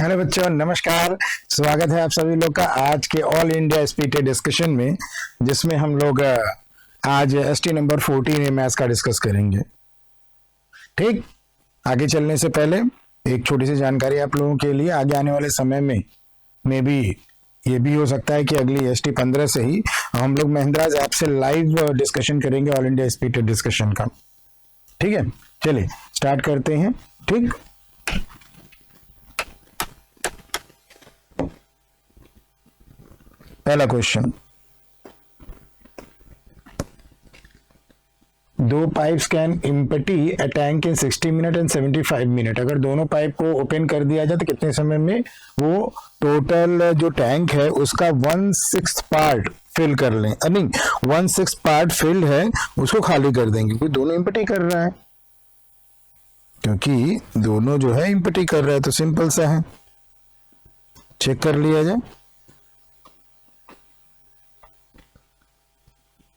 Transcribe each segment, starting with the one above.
Hello बच्चों, नमस्कार। स्वागत है आप सभी लोग का आज के ऑल इंडिया स्पीड डिस्कशन में, जिसमें हम लोग आज एसटी नंबर 14 मैथ्स का डिस्कस करेंगे। ठीक, आगे चलने से पहले एक छोटी सी जानकारी आप लोगों के लिए। आगे आने वाले समय में भी ये भी हो सकता है कि अगली एसटी 15 से ही हम लोग महिंद्राज ऐप से लाइव डिस्कशन करेंगे ऑल इंडिया स्पीड डिस्कशन का। ठीक है, चलिए स्टार्ट करते हैं। ठीक, पहला क्वेश्चन, दो pipes can empty a tank in 60 minute and 75 minute. अगर दोनों पाइप को ओपन कर दिया जाए तो कितने समय में वो टोटल जो टैंक है उसका 1/6 पार्ट फिल कर लें। नहीं, 1/6 पार्ट फिल्ड है उसको खाली कर देंगे, क्योंकि दोनों एम्प्टी कर रहा है। क्योंकि दोनों जो है एम्प्टी कर रहा है तो सिंपल सा है, चेक कर लिया जाए।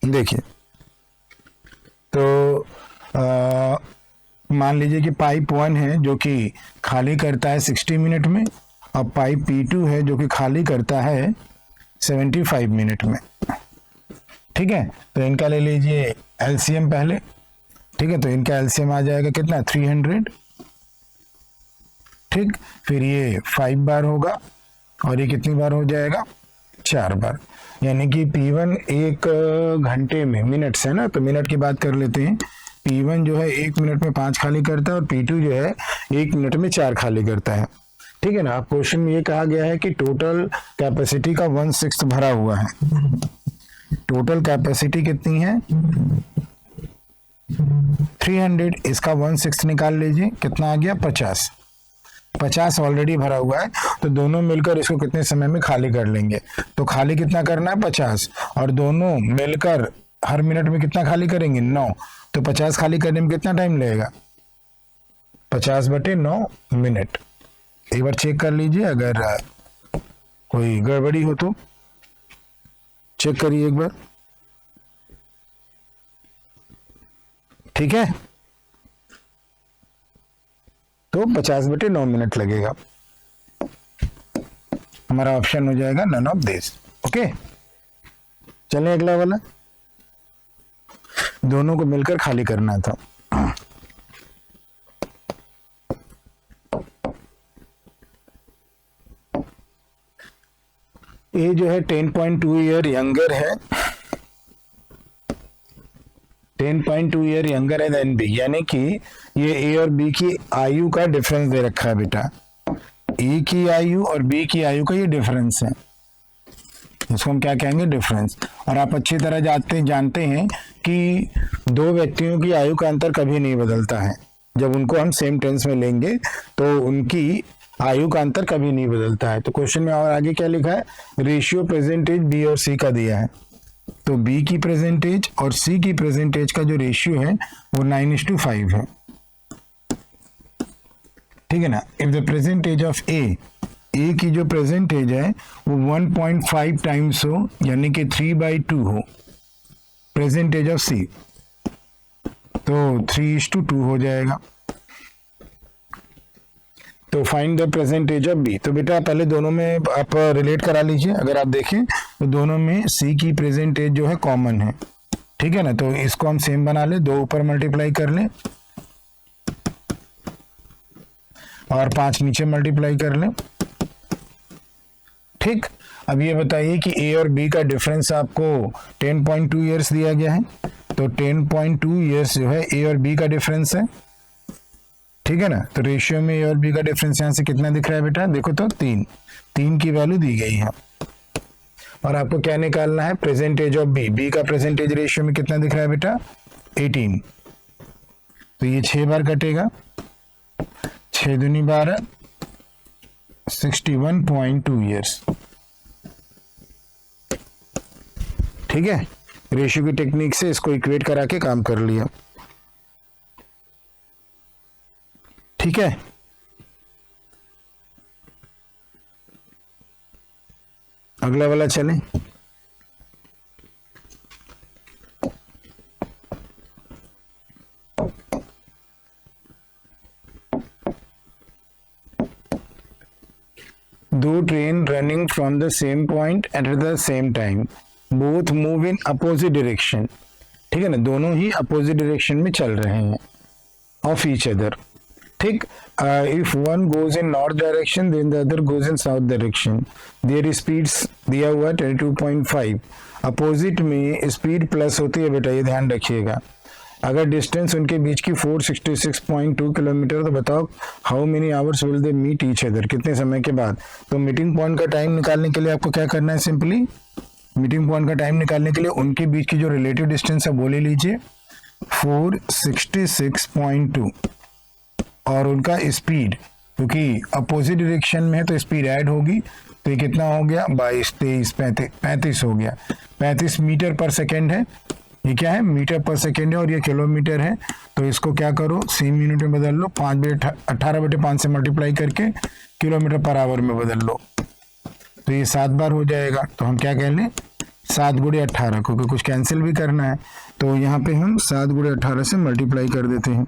देखिए, तो मान लीजिए कि पाइप 1 है जो कि खाली करता है 60 मिनट में, और पाइप P2 है जो कि खाली करता है 75 मिनट में। ठीक है, तो इनका ले लीजिए एलसीएम पहले। ठीक है, तो इनका एलसीएम आ जाएगा कितना, 300। ठीक, फिर ये 5 बार होगा और ये कितनी बार हो जाएगा, 4 बार। यानी कि P1 एक घंटे में, मिनट से ना, तो मिनट की बात कर लेते हैं। P1 जो है 1 मिनट में 5 खाली करता है और P2 जो है 1 मिनट में 4 खाली करता है। ठीक है ना। अब क्वेश्चन में ये कहा गया है कि टोटल कैपेसिटी का 1/6 भरा हुआ है। टोटल कैपेसिटी कितनी है, 300। इसका 1/6 निकाल लीजिए, कितना आ गया, 50। 50 ऑलरेडी भरा हुआ है, तो दोनों मिलकर इसको कितने समय में खाली कर लेंगे। तो खाली कितना करना है, 50, और दोनों मिलकर हर मिनट में कितना खाली करेंगे, 9। तो 50 खाली करने में कितना टाइम लगेगा, 50/9 मिनट। एक बार चेक कर लीजिए, अगर कोई गड़बड़ी हो तो चेक करिए एक बार। ठीक है, तो 50/9 मिनट लगेगा। हमारा ऑप्शन हो जाएगा नन ऑफ दिस। ओके, चलिए अगला वाला, दोनों को मिलकर खाली करना था। ए जो है 10.2 ईयर यंगर है, 10.2 ईयर यंगर है देन बी। यानी कि ये ए और बी की आयु का डिफरेंस दे रखा है बेटा। ए की आयु और बी की आयु का ये डिफरेंस है, इसको हम क्या कहेंगे, डिफरेंस। और आप अच्छी तरह जानते हैं कि दो व्यक्तियों की आयु का अंतर कभी नहीं बदलता है। जब उनको हम सेम टेंस में लेंगे तो उनकी आयु का अंतर कभी नहीं बदलता है। तो क्वेश्चन में और आगे क्या लिखा है, रेशियो प्रेजेंटेज बी और सी का दिया है। तो बी की प्रेजेंटेज और सी की प्रेजेंटेज का जो रेशियो है वो 9:5 है। ठीक है ना। इफ द प्रेजेंटेज ऑफ ए की जो प्रेजेंटेज है वो 1.5 टाइम्स हो, यानी कि 3/2 हो प्रेजेंटेज ऑफ सी, तो 3:2 हो जाएगा। तो find the percentage of B. तो बेटा पहले दोनों में आप रिलेट करा लीजिए। अगर आप देखें तो दोनों में सी की प्रेजेंटेज जो है कॉमन है। ठीक है ना, तो इसको हम सेम बना ले, 2 ऊपर मल्टीप्लाई कर लें और 5 नीचे मल्टीप्लाई कर लें। ठीक, अब ये बताइए कि ए और बी का डिफरेंस आपको 10.2 ईयर्स दिया गया है, तो 10.2 ईयर्स जो है ए और बी का डिफरेंस है। ठीक है ना, तो रेशियो में ए और बी का डिफरेंस यहां से कितना दिख रहा है बेटा, देखो तो 3 की वैल्यू दी गई है। और आपको क्या निकालना है, प्रेजेंटेज ऑफ बी का प्रेजेंटेज रेशियो में कितना दिख रहा है बेटा, 18। तो ये 6 बार कटेगा, 6 दूनी 12, 61.2 ईयर्स। ठीक है, रेशियो की टेक्निक से इसको इक्वेट करा के काम कर लिया। ठीक है, अगला वाला चलें। दो train running from the same point at the same time, both move in opposite direction, ठीक है ना, दोनों ही अपोजिट डायरेक्शन में चल रहे हैं ऑफ ईच अदर, ठीक। If one goes in north direction then the other goes in south direction, their speeds दिया हुआ 22.5, अपोजिट में स्पीड प्लस होती है बेटा, ये ध्यान रखिएगा। अगर डिस्टेंस उनके बीच की 466.2 किलोमीटर, तो बताओ how many hours will they meet each other, कितने समय के बाद। तो मीटिंग पॉइंट का टाइम निकालने के लिए आपको क्या करना है, सिंपली मीटिंग पॉइंट का टाइम निकालने के लिए उनके बीच की जो रिलेटिव डिस्टेंस है वो ले लीजिए 466.2 और उनका स्पीड, क्योंकि अपोजिट डायरेक्शन में है तो स्पीड ऐड होगी, तो ये कितना हो गया 22, 23, 35 हो गया। 35 मीटर पर सेकेंड है, ये क्या है मीटर पर सेकेंड है और ये किलोमीटर है, तो इसको क्या करो सेम यूनिट में बदल लो, 18/5 से मल्टीप्लाई करके किलोमीटर पर आवर में बदल लो, तो ये 7 बार हो जाएगा। तो हम क्या कह लें 7 × 18, क्योंकि कुछ कैंसिल भी करना है, तो यहाँ पे हम 7 × 18 से मल्टीप्लाई कर देते हैं,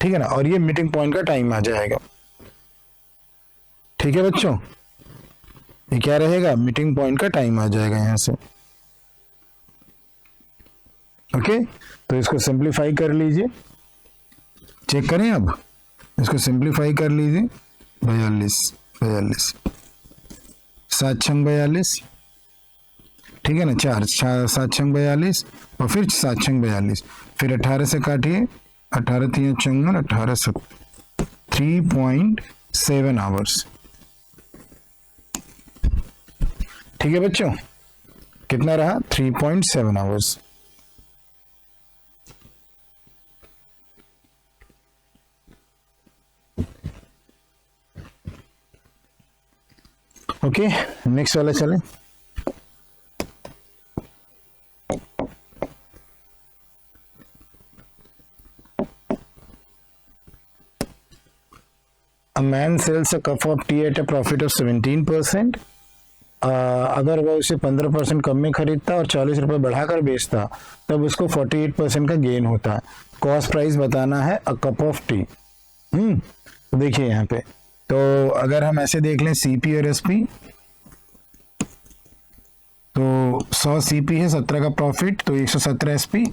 ठीक है ना, और ये मीटिंग पॉइंट का टाइम आ जाएगा, ठीक है बच्चों, ये क्या रहेगा मीटिंग पॉइंट का टाइम आ जाएगा यहाँ से, ओके। तो इसको सिंप्लीफाई कर लीजिए, चेक करें, अब इसको सिंप्लीफाई कर लीजिए, 42 7 × 42, ठीक है ना, 4 7 × 42 और फिर 7 × 42, फिर 18 से काटिए, 18 × 3 = 54, 18 7 3.7 आवर्स, ठीक है बच्चों, कितना रहा 3.7 आवर्स। ओके, नेक्स्ट वाला चलें। A man sells a cup of tea at a profit of 17%. अगर वह उसे 15% कम में खरीदता और 40 रुपए बढ़ाकर बेचता, तब उसको 48% का गेन होता। कॉस्ट प्राइस बताना है अ कप ऑफ टी। तो देखिए यहाँ पे, तो अगर हम ऐसे देख लें सीपी और एसपी, तो 100 सीपी है, 17 का प्रॉफिट, तो 117 एसपी।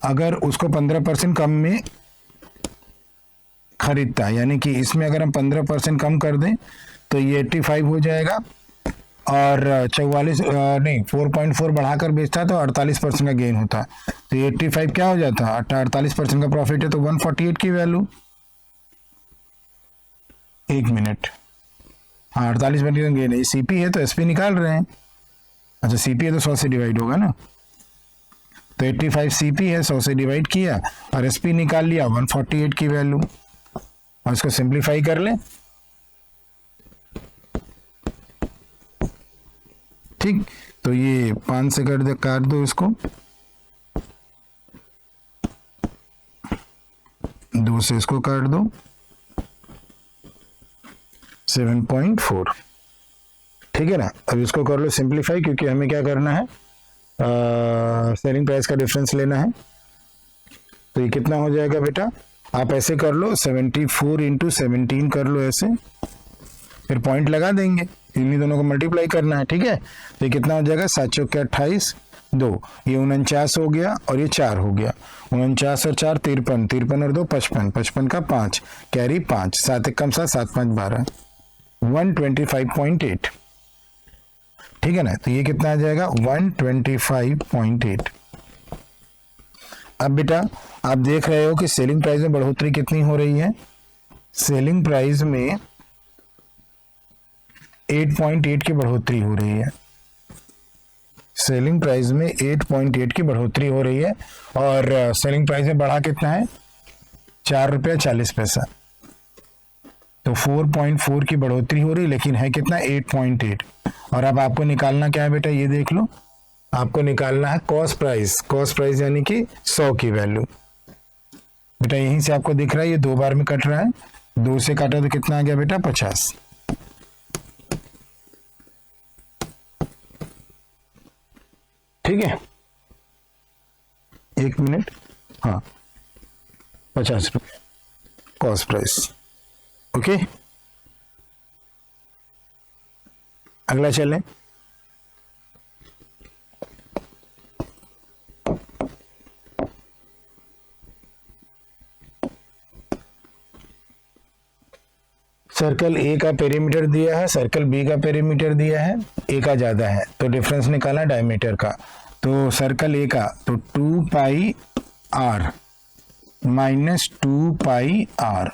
अगर उसको 15% कम में खरीदता, यानी कि इसमें अगर हम 15% कम कर दें तो ये 85 हो जाएगा, और 44 नहीं 4.4 बढ़ाकर बेचता तो 48% का गेन होता, तो ये 85 क्या हो जाता, 48% का प्रॉफिट है, तो 148 की वैल्यू। एक मिनट, हाँ 48% का गेन है, सीपी है तो एसपी निकाल रहे हैं, अच्छा सीपी है तो 100 से डिवाइड होगा ना, तो 85 सीपी है, 100 से डिवाइड किया और एसपी निकाल लिया 148 की वैल्यू, और इसको सिंप्लीफाई कर लें, ठीक। तो ये 5 से काट दो इसको, 2 से इसको काट दो, 7.4, ठीक है ना। अब इसको कर लो सिंप्लीफाई, क्योंकि हमें क्या करना है सेलिंग प्राइस का डिफरेंस लेना है। तो ये कितना हो जाएगा बेटा, आप ऐसे कर लो 74 × 17 कर लो ऐसे, फिर पॉइंट लगा देंगे, इन्हीं दोनों को मल्टीप्लाई करना है, ठीक है। तो ये कितना हो जाएगा 7 × 4 = 28, 2 ये 49 हो गया और ये 4 हो गया, 49 और 4 53, 53 और 2 55, 55 का 5 कैरी 5, 7 1 = 7, 7 5 12, 125.8, ठीक है ना। तो ये कितना आ जाएगा 125.8। अब बेटा आप देख रहे हो कि सेलिंग प्राइस में बढ़ोतरी कितनी हो रही है, सेलिंग प्राइस में 8.8 की बढ़ोतरी हो रही है, सेलिंग प्राइस में 8.8 की बढ़ोतरी हो रही है, और सेलिंग प्राइस में बढ़ा कितना है 4 रुपया 40 पैसा, तो 4.4 की बढ़ोतरी हो रही, लेकिन है कितना 8.8। और अब आपको निकालना क्या है बेटा, ये देख लो, आपको निकालना है कॉस्ट प्राइस, कॉस्ट प्राइस यानी कि 100 की वैल्यू। बेटा यहीं से आपको दिख रहा है ये 2 बार में कट रहा है, 2 से काटा तो कितना आ गया बेटा 50, ठीक है। 1 मिनट, हाँ 50 रुपये कॉस्ट प्राइस, ओके। अगला चलें। सर्कल ए का पेरीमीटर दिया है, सर्कल बी का पेरीमीटर दिया है, ए का ज्यादा है तो डिफरेंस निकाला डायमीटर का। तो सर्कल ए का तो 2 पाई आर माइनस 2 पाई आर,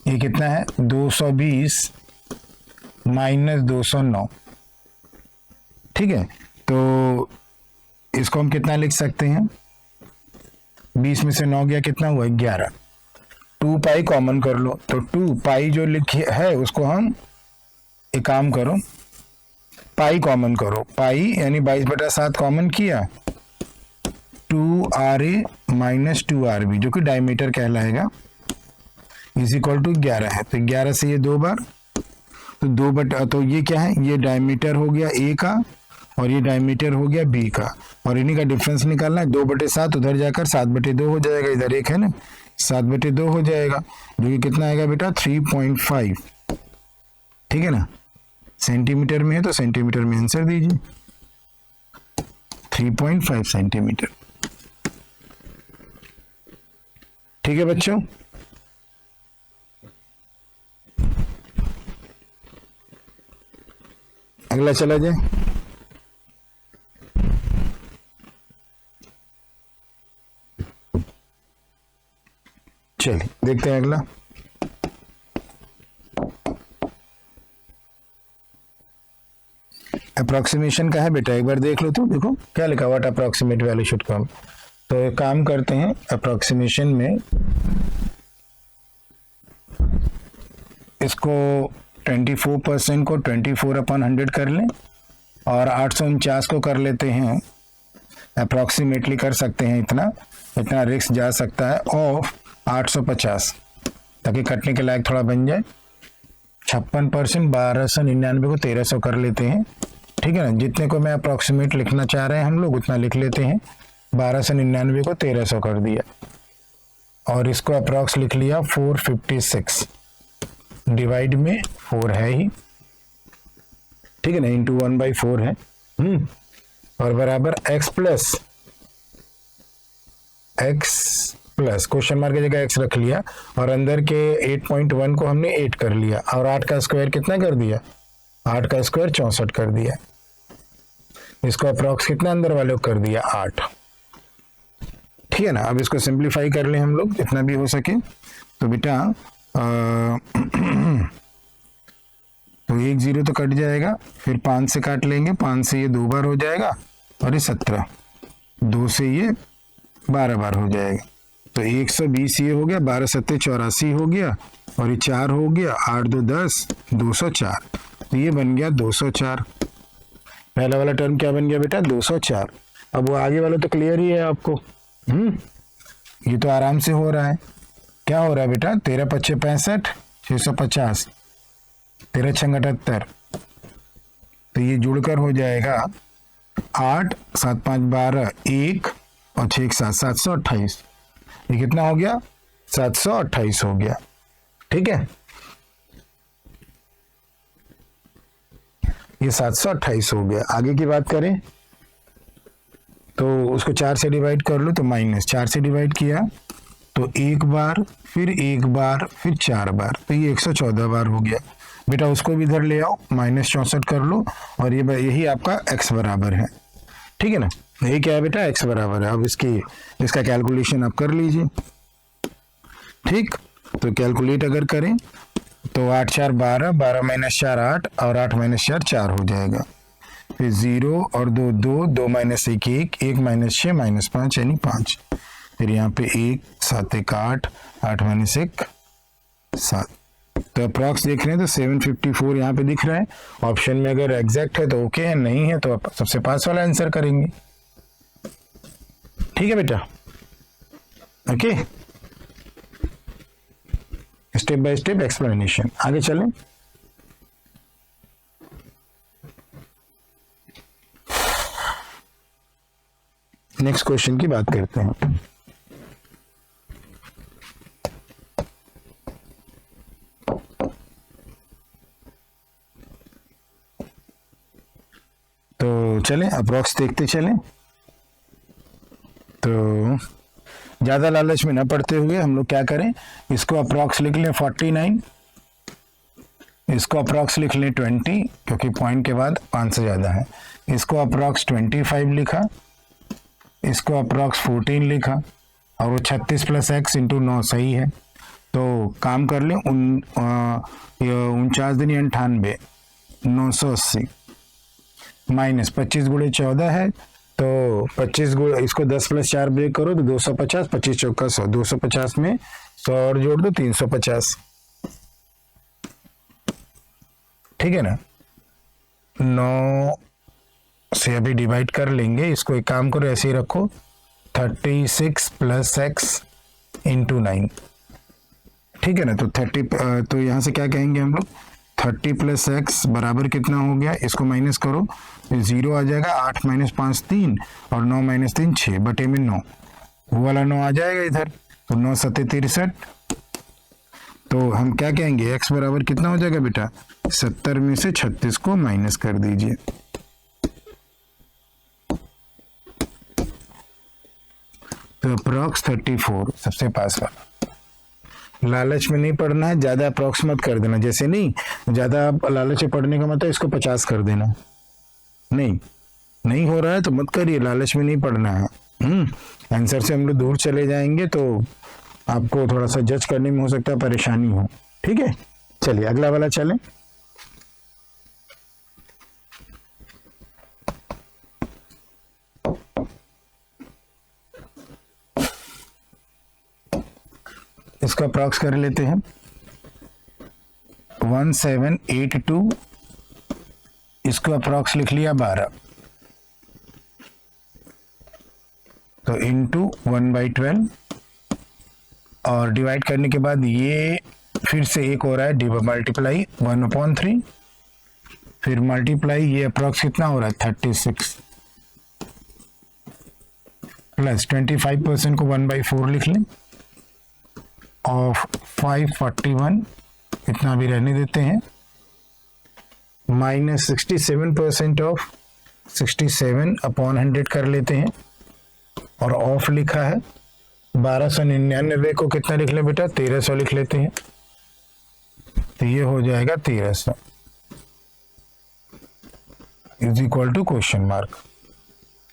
ये कितना है 220 माइनस 209। ठीक है, तो इसको हम कितना लिख सकते हैं, 20 में से 9 गया कितना हुआ 11। 2 पाई कॉमन कर लो, तो 2 पाई जो लिखी है उसको हम एक काम करो पाई कॉमन करो, पाई यानी 22/7 कॉमन किया, 2RA माइनस 2RB जो कि डायमीटर कहलाएगा इज इक्वल टू 11 है। तो 11 से ये 2 बार, तो 2 तो ये क्या है, ये डायमीटर हो गया A का और ये डायमीटर हो गया B का, और इन्हीं का डिफरेंस निकालना है। 2/7 उधर जाकर 7/2 हो जाएगा, इधर एक है ना 7/2 हो जाएगा, जो कि कितना आएगा बेटा 3.5। ठीक है ना, सेंटीमीटर में है तो सेंटीमीटर में आंसर दीजिए, 3.5 सेंटीमीटर। ठीक है बच्चों, अगला चला जाए। चलिए देखते हैं अगला। अप्रोक्सीमेशन का है बेटा, एक बार देख लो तो देखो क्या लिखा हुआ, अप्रोक्सीमेट वैल्यू शुड कम। तो एक काम करते हैं, अप्रोक्सीमेशन में इसको 24% को 24/100 कर लें और 849 को कर लेते हैं, अप्रोक्सीमेटली कर सकते हैं, इतना रिस्क जा सकता है ऑफ 850, ताकि कटने के लायक थोड़ा बन जाए। 56% 1299 को 1300 कर लेते हैं। ठीक है ना, जितने को मैं अप्रोक्सीमेट लिखना चाह रहे हैं हम लोग उतना लिख लेते हैं। 1299 को 1300 कर दिया और इसको अप्रोक्स लिख लिया 456, डिवाइड में 4 है ही, ठीक है ना, इंटू 1/4 है, और बराबर x प्लस क्वेश्चन मार्क की जगह x रख लिया और अंदर के 8.1 को हमने 8 कर लिया और 8 का स्क्वायर कितना कर दिया, 8 का स्क्वायर 64 कर दिया। इसको अप्रोक्स कितना अंदर वाले को कर दिया 8। ठीक है ना, अब इसको सिंप्लीफाई कर लें हम लोग जितना भी हो सके। तो बेटा तो 1 0 तो कट जाएगा, फिर 5 से काट लेंगे, 5 से ये 2 बार हो जाएगा और ये 17, 2 से ये 12 बार हो जाएगा। तो 120 ये हो गया, 12 7 84 हो गया और ये 4 हो गया, 8 2 10, 204। तो ये बन गया 204। पहला वाला टर्म क्या बन गया बेटा 204। अब वो आगे वाला तो क्लियर ही है आपको, ये तो आराम से हो रहा है। क्या हो रहा है बेटा, 13 5 65, 650, 13 6 78, तो ये जुड़कर हो जाएगा 8 7 5 12 1 और 6 7 728। ये कितना हो गया 728 हो गया। ठीक है, ये 728 हो गया। आगे की बात करें तो उसको 4 से डिवाइड कर लो, तो -4 से डिवाइड किया तो 1 बार, फिर 1 बार, फिर 4 बार, तो ये 114 बार हो गया। बेटा उसको भी इधर ले आओ, -64 कर लो और ये यही आपका x बराबर है। ठीक है ना, ये क्या है बेटा x बराबर है। अब इसका कैलकुलेशन आप कर लीजिए। ठीक, तो कैलकुलेट अगर करें तो 8 4 12, 12 - 4 8 और 8 - 4 4 हो जाएगा, फिर 0 और 2 2, 2 - 1 1, 1 - 6 -5 यानी 5, फिर यहाँ पे 1 7 1 8, 8 - 1 7। तो अप्रॉक्स देख रहे हैं तो 754 यहाँ पे दिख रहा है। ऑप्शन में अगर एग्जैक्ट है तो ओके है, नहीं है तो सबसे पास वाला आंसर करेंगे। ठीक है बेटा, okay, step by step explanation. आगे चलें। नेक्स्ट क्वेश्चन की बात करते हैं। चलें अप्रॉक्स देखते चलें। तो ज़्यादा लालच में न पड़ते हुए हम लोग क्या करें, इसको अप्रॉक्स लिख लें 49, इसको अप्रॉक्स लिख लें 20 क्योंकि पॉइंट के बाद 5 से ज़्यादा है, इसको अप्रॉक्स 25 लिखा, इसको अप्रॉक्स 14 लिखा, और वो 36 प्लस एक्स इंटू 9 सही है। तो काम कर लें 49 दूनी 98, 980 माइनस 25 गुणे 14 है, तो 25 गुणे इसको 10 प्लस 4 ब्रेक करो तो 250, 25 चौका 100, 250 में 100 और जोड़ दो 350, ठीक है ना। 9 से अभी डिवाइड कर लेंगे, इसको एक काम करो ऐसे ही रखो, 36 प्लस एक्स इंटू 9, ठीक है ना। तो 30 तो यहाँ से क्या कहेंगे हम लोग, 30 प्लस एक्स बराबर कितना हो गया, इसको माइनस करो, 0 आ जाएगा, 8 माइनस 5 3 और 9 माइनस 3 6 बटे में 9, वो वाला 9 आ जाएगा इधर, तो 9 सत्ते 63। तो हम क्या कहेंगे, x बराबर कितना हो जाएगा बेटा, 70 में से 36 को माइनस कर दीजिए, तो अप्रॉक्स 34 सबसे पास वाला। लालच में नहीं पड़ना है, ज्यादा अप्रॉक्स मत कर देना, जैसे नहीं ज्यादा लालच में पड़ने का मतलब इसको 50 कर देना, नहीं हो रहा है तो मत करिए, लालच में नहीं पड़ना है। आंसर से हम लोग दूर चले जाएंगे तो आपको थोड़ा सा जज करने में हो सकता है परेशानी हो, ठीक है। चलिए अगला वाला चलें। इसको अप्रॉक्स कर लेते हैं, 1782, इसको अप्रॉक्स लिख लिया 12, तो इंटू 1/12, और डिवाइड करने के बाद ये फिर से एक हो रहा है मल्टीप्लाई 1/3, फिर मल्टीप्लाई ये अप्रॉक्स कितना हो रहा है 36 प्लस 25% को 1/4 लिख लें, ऑफ 541 इतना भी रहने देते हैं, माइनस 67% ऑफ 67/100 कर लेते हैं, और ऑफ लिखा है 1299 को कितना लिख लें बेटा, 1300 लिख लेते हैं, तो ये हो जाएगा 1300 is equal to question mark,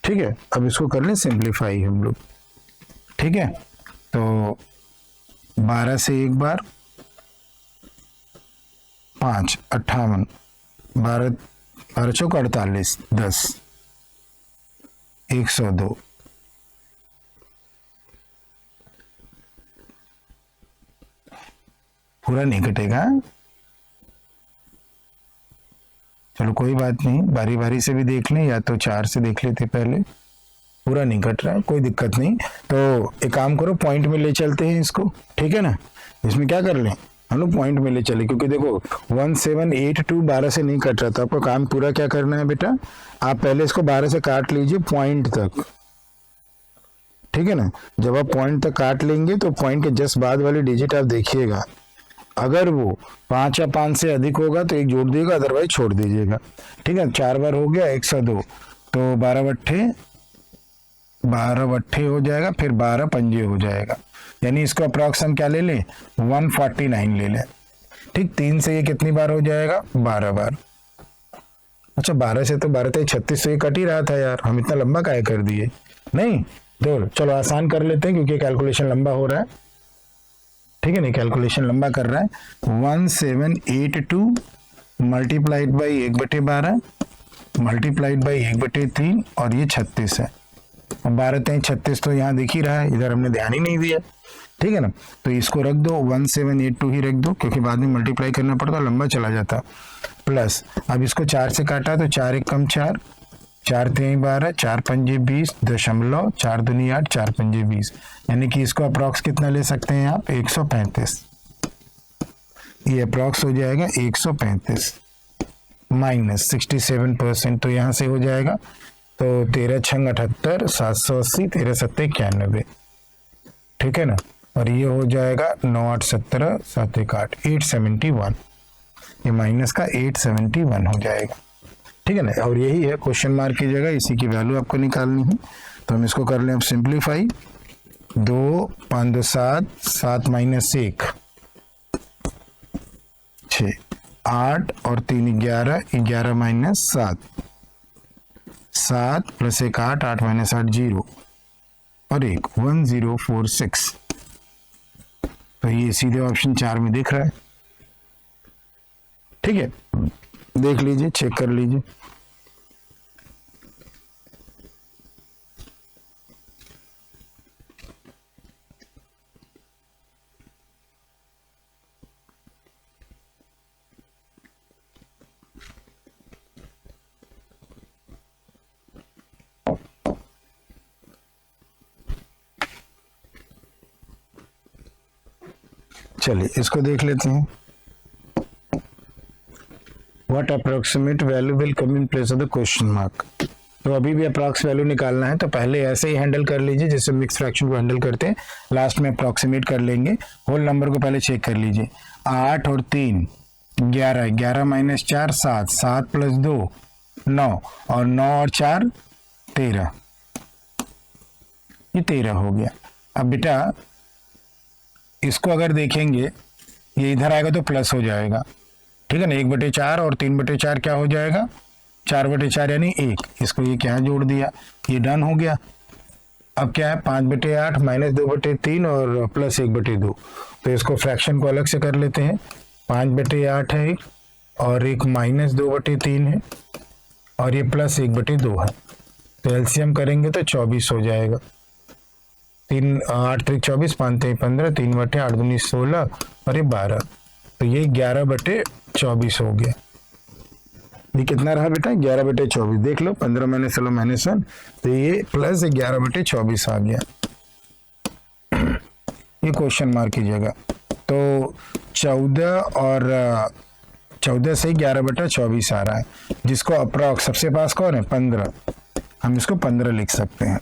ठीक है। अब इसको कर लें सिंप्लीफाई हम लोग, ठीक है। तो 12 से एक बार 5 58, 12 चौक 48, 10 102, पूरा नहीं कटेगा, चलो कोई बात नहीं, बारी बारी से भी देख लें, या तो 4 से देख लेते पहले, पूरा नहीं कट रहा है कोई दिक्कत नहीं। तो एक काम करो, पॉइंट में ले चलते हैं इसको, ठीक है ना। इसमें क्या कर लें हम लोग, पॉइंट में ले चले, क्योंकि देखो 1782 12 से नहीं कट रहा, तो आपको काम पूरा क्या करना है बेटा, आप पहले इसको 12 से काट लीजिए पॉइंट तक, ठीक है ना। जब आप पॉइंट तक काट लेंगे तो पॉइंट के जस्ट बाद वाली डिजिट आप देखिएगा, अगर वो 5 या 5 से अधिक होगा तो एक जोड़ दीजिएगा, अदरवाइज छोड़ दीजिएगा, ठीक है। 4 बार हो गया 102, तो 12 बट्ठे हो जाएगा, फिर 12 पंजे हो जाएगा, यानी इसको अप्रॉक्स हम क्या ले लें 149 ले लें, ठीक। 3 से ये कितनी बार हो जाएगा 12 बार, अच्छा 12 से तो 12 से 36 से कट ही रहा था यार, हम इतना लंबा काहे कर दिए, नहीं दो, चलो आसान कर लेते हैं क्योंकि कैलकुलेशन लंबा हो रहा है, ठीक है नहीं, कैलकुलेशन लंबा कर रहा है। 1782 मल्टीप्लाइड बाई 1/12 मल्टीप्लाइड बाई 1/3 और ये 36 है, 12 3 36 तो यहाँ दिख ही रहा है, इधर हमने ध्यान ही नहीं दिया, ठीक है ना। तो इसको रख दो 1782 ही रख दो, क्योंकि बाद में मल्टीप्लाई करना पड़ता, लंबा चला जाता, प्लस अब इसको 4 से काटा तो 4 1 कम 4, 4 3 12, 4 पंजे 20, दशमलव 4 दूनी 8, 4 पंजे 20, यानी कि इसको अप्रॉक्स कितना ले सकते हैं आप 135, ये अप्रॉक्स हो जाएगा 135 माइनस 67%, तो यहाँ से हो जाएगा, तो 13 छंग 78, 780, 13 सत्ते 91, ठीक है ना। और ये हो जाएगा 9 8 17, 7 1 8, 871, ये माइनस का 871 हो जाएगा, ठीक है ना, और यही है क्वेश्चन मार्क की जगह इसी की वैल्यू आपको निकालनी है। तो हम इसको कर लें अब सिंप्लीफाई। 2 5 2 7, 7 माइनस 1 6, 8 और 3 11, 11 माइनस 7, 7 प्लस 1 8, 8 माइनस 8 0 और 1 1046। तो ये सीधे ऑप्शन 4 में दिख रहा है। ठीक है, देख लीजिए, चेक कर लीजिए। चलिए इसको देख लेते हैं। What approximate value will come in place of the question mark. तो अभी भी अप्रॉक्स वैल्यू निकालना है, तो पहले ऐसे ही हैंडल कर लीजिए जैसे मिक्स फ्रैक्शन को हैंडल करते हैं, लास्ट में अप्रोक्सीमेट कर लेंगे। होल नंबर को पहले चेक कर लीजिए। 8 और 3 11, 11 माइनस 4 7, 7 प्लस 2 9 और 9 और 4 13, ये 13 हो गया। अब बेटा इसको अगर देखेंगे, ये इधर आएगा तो प्लस हो जाएगा, ठीक है ना। 1/4 और 3/4 क्या हो जाएगा, 4/4 यानी 1। इसको ये क्या जोड़ दिया, ये डन हो गया। अब क्या है, 5/8 माइनस 2/3 और प्लस 1/2। तो इसको फ्रैक्शन को अलग से कर लेते हैं। 5/8 है एक, और एक माइनस 2/3 है, और ये प्लस 1/2 है। तो एलसीएम करेंगे तो 24 हो जाएगा। 3 8 3 24, 5 3 15, 3/8 2 16 और ये 12। तो ये 11/24 हो गया। ये कितना रहा बेटा, 11/24। देख लो, 15 माइनस 16 माइनस 1, तो ये प्लस 11/24 आ गया। ये क्वेश्चन मार्क की जगह। तो 14 से 11/24 आ रहा है, जिसको अप्रॉक्स सबसे पास कौन है, 15। हम इसको 15 लिख सकते हैं,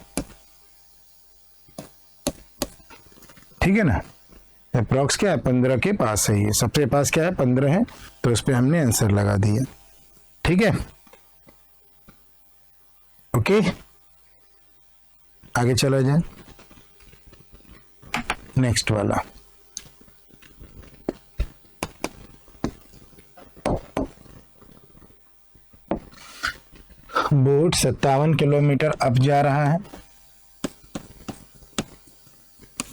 ठीक है ना। अप्रॉक्स क्या है, 15 के पास है, ये सबसे पास क्या है, 15 है, तो उस पर हमने आंसर लगा दिया। ठीक है, ओके, आगे चला जाए। नेक्स्ट वाला, बोट 57 किलोमीटर अप जा रहा है,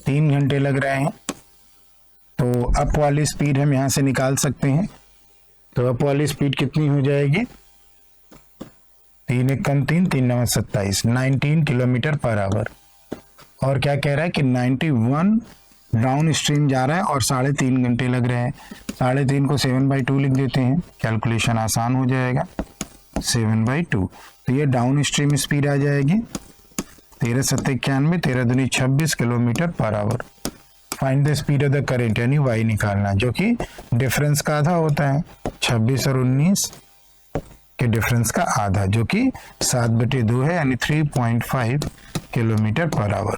3 घंटे लग रहे हैं। तो अप वाली स्पीड हम यहां से निकाल सकते हैं। तो अप वाली स्पीड कितनी हो जाएगी, 3 1 3, 3 9 27, 19 किलोमीटर पर आवर। और क्या कह रहा है कि 91 डाउन स्ट्रीम जा रहा है और 3.5 घंटे लग रहे हैं। 3.5 को 7/2 लिख देते हैं, कैलकुलेशन आसान हो जाएगा। 7/2, तो ये डाउन स्ट्रीम स्पीड आ जाएगी 13 7 91, 13 दूनी 26 kilometre per hour. Find the speed of the current, यानी वाई निकालना, जो कि डिफरेंस का आधा होता है। 26 और 19 के डिफरेंस का आधा, जो कि 7/2 है, यानी 3.5 किलोमीटर पर आवर।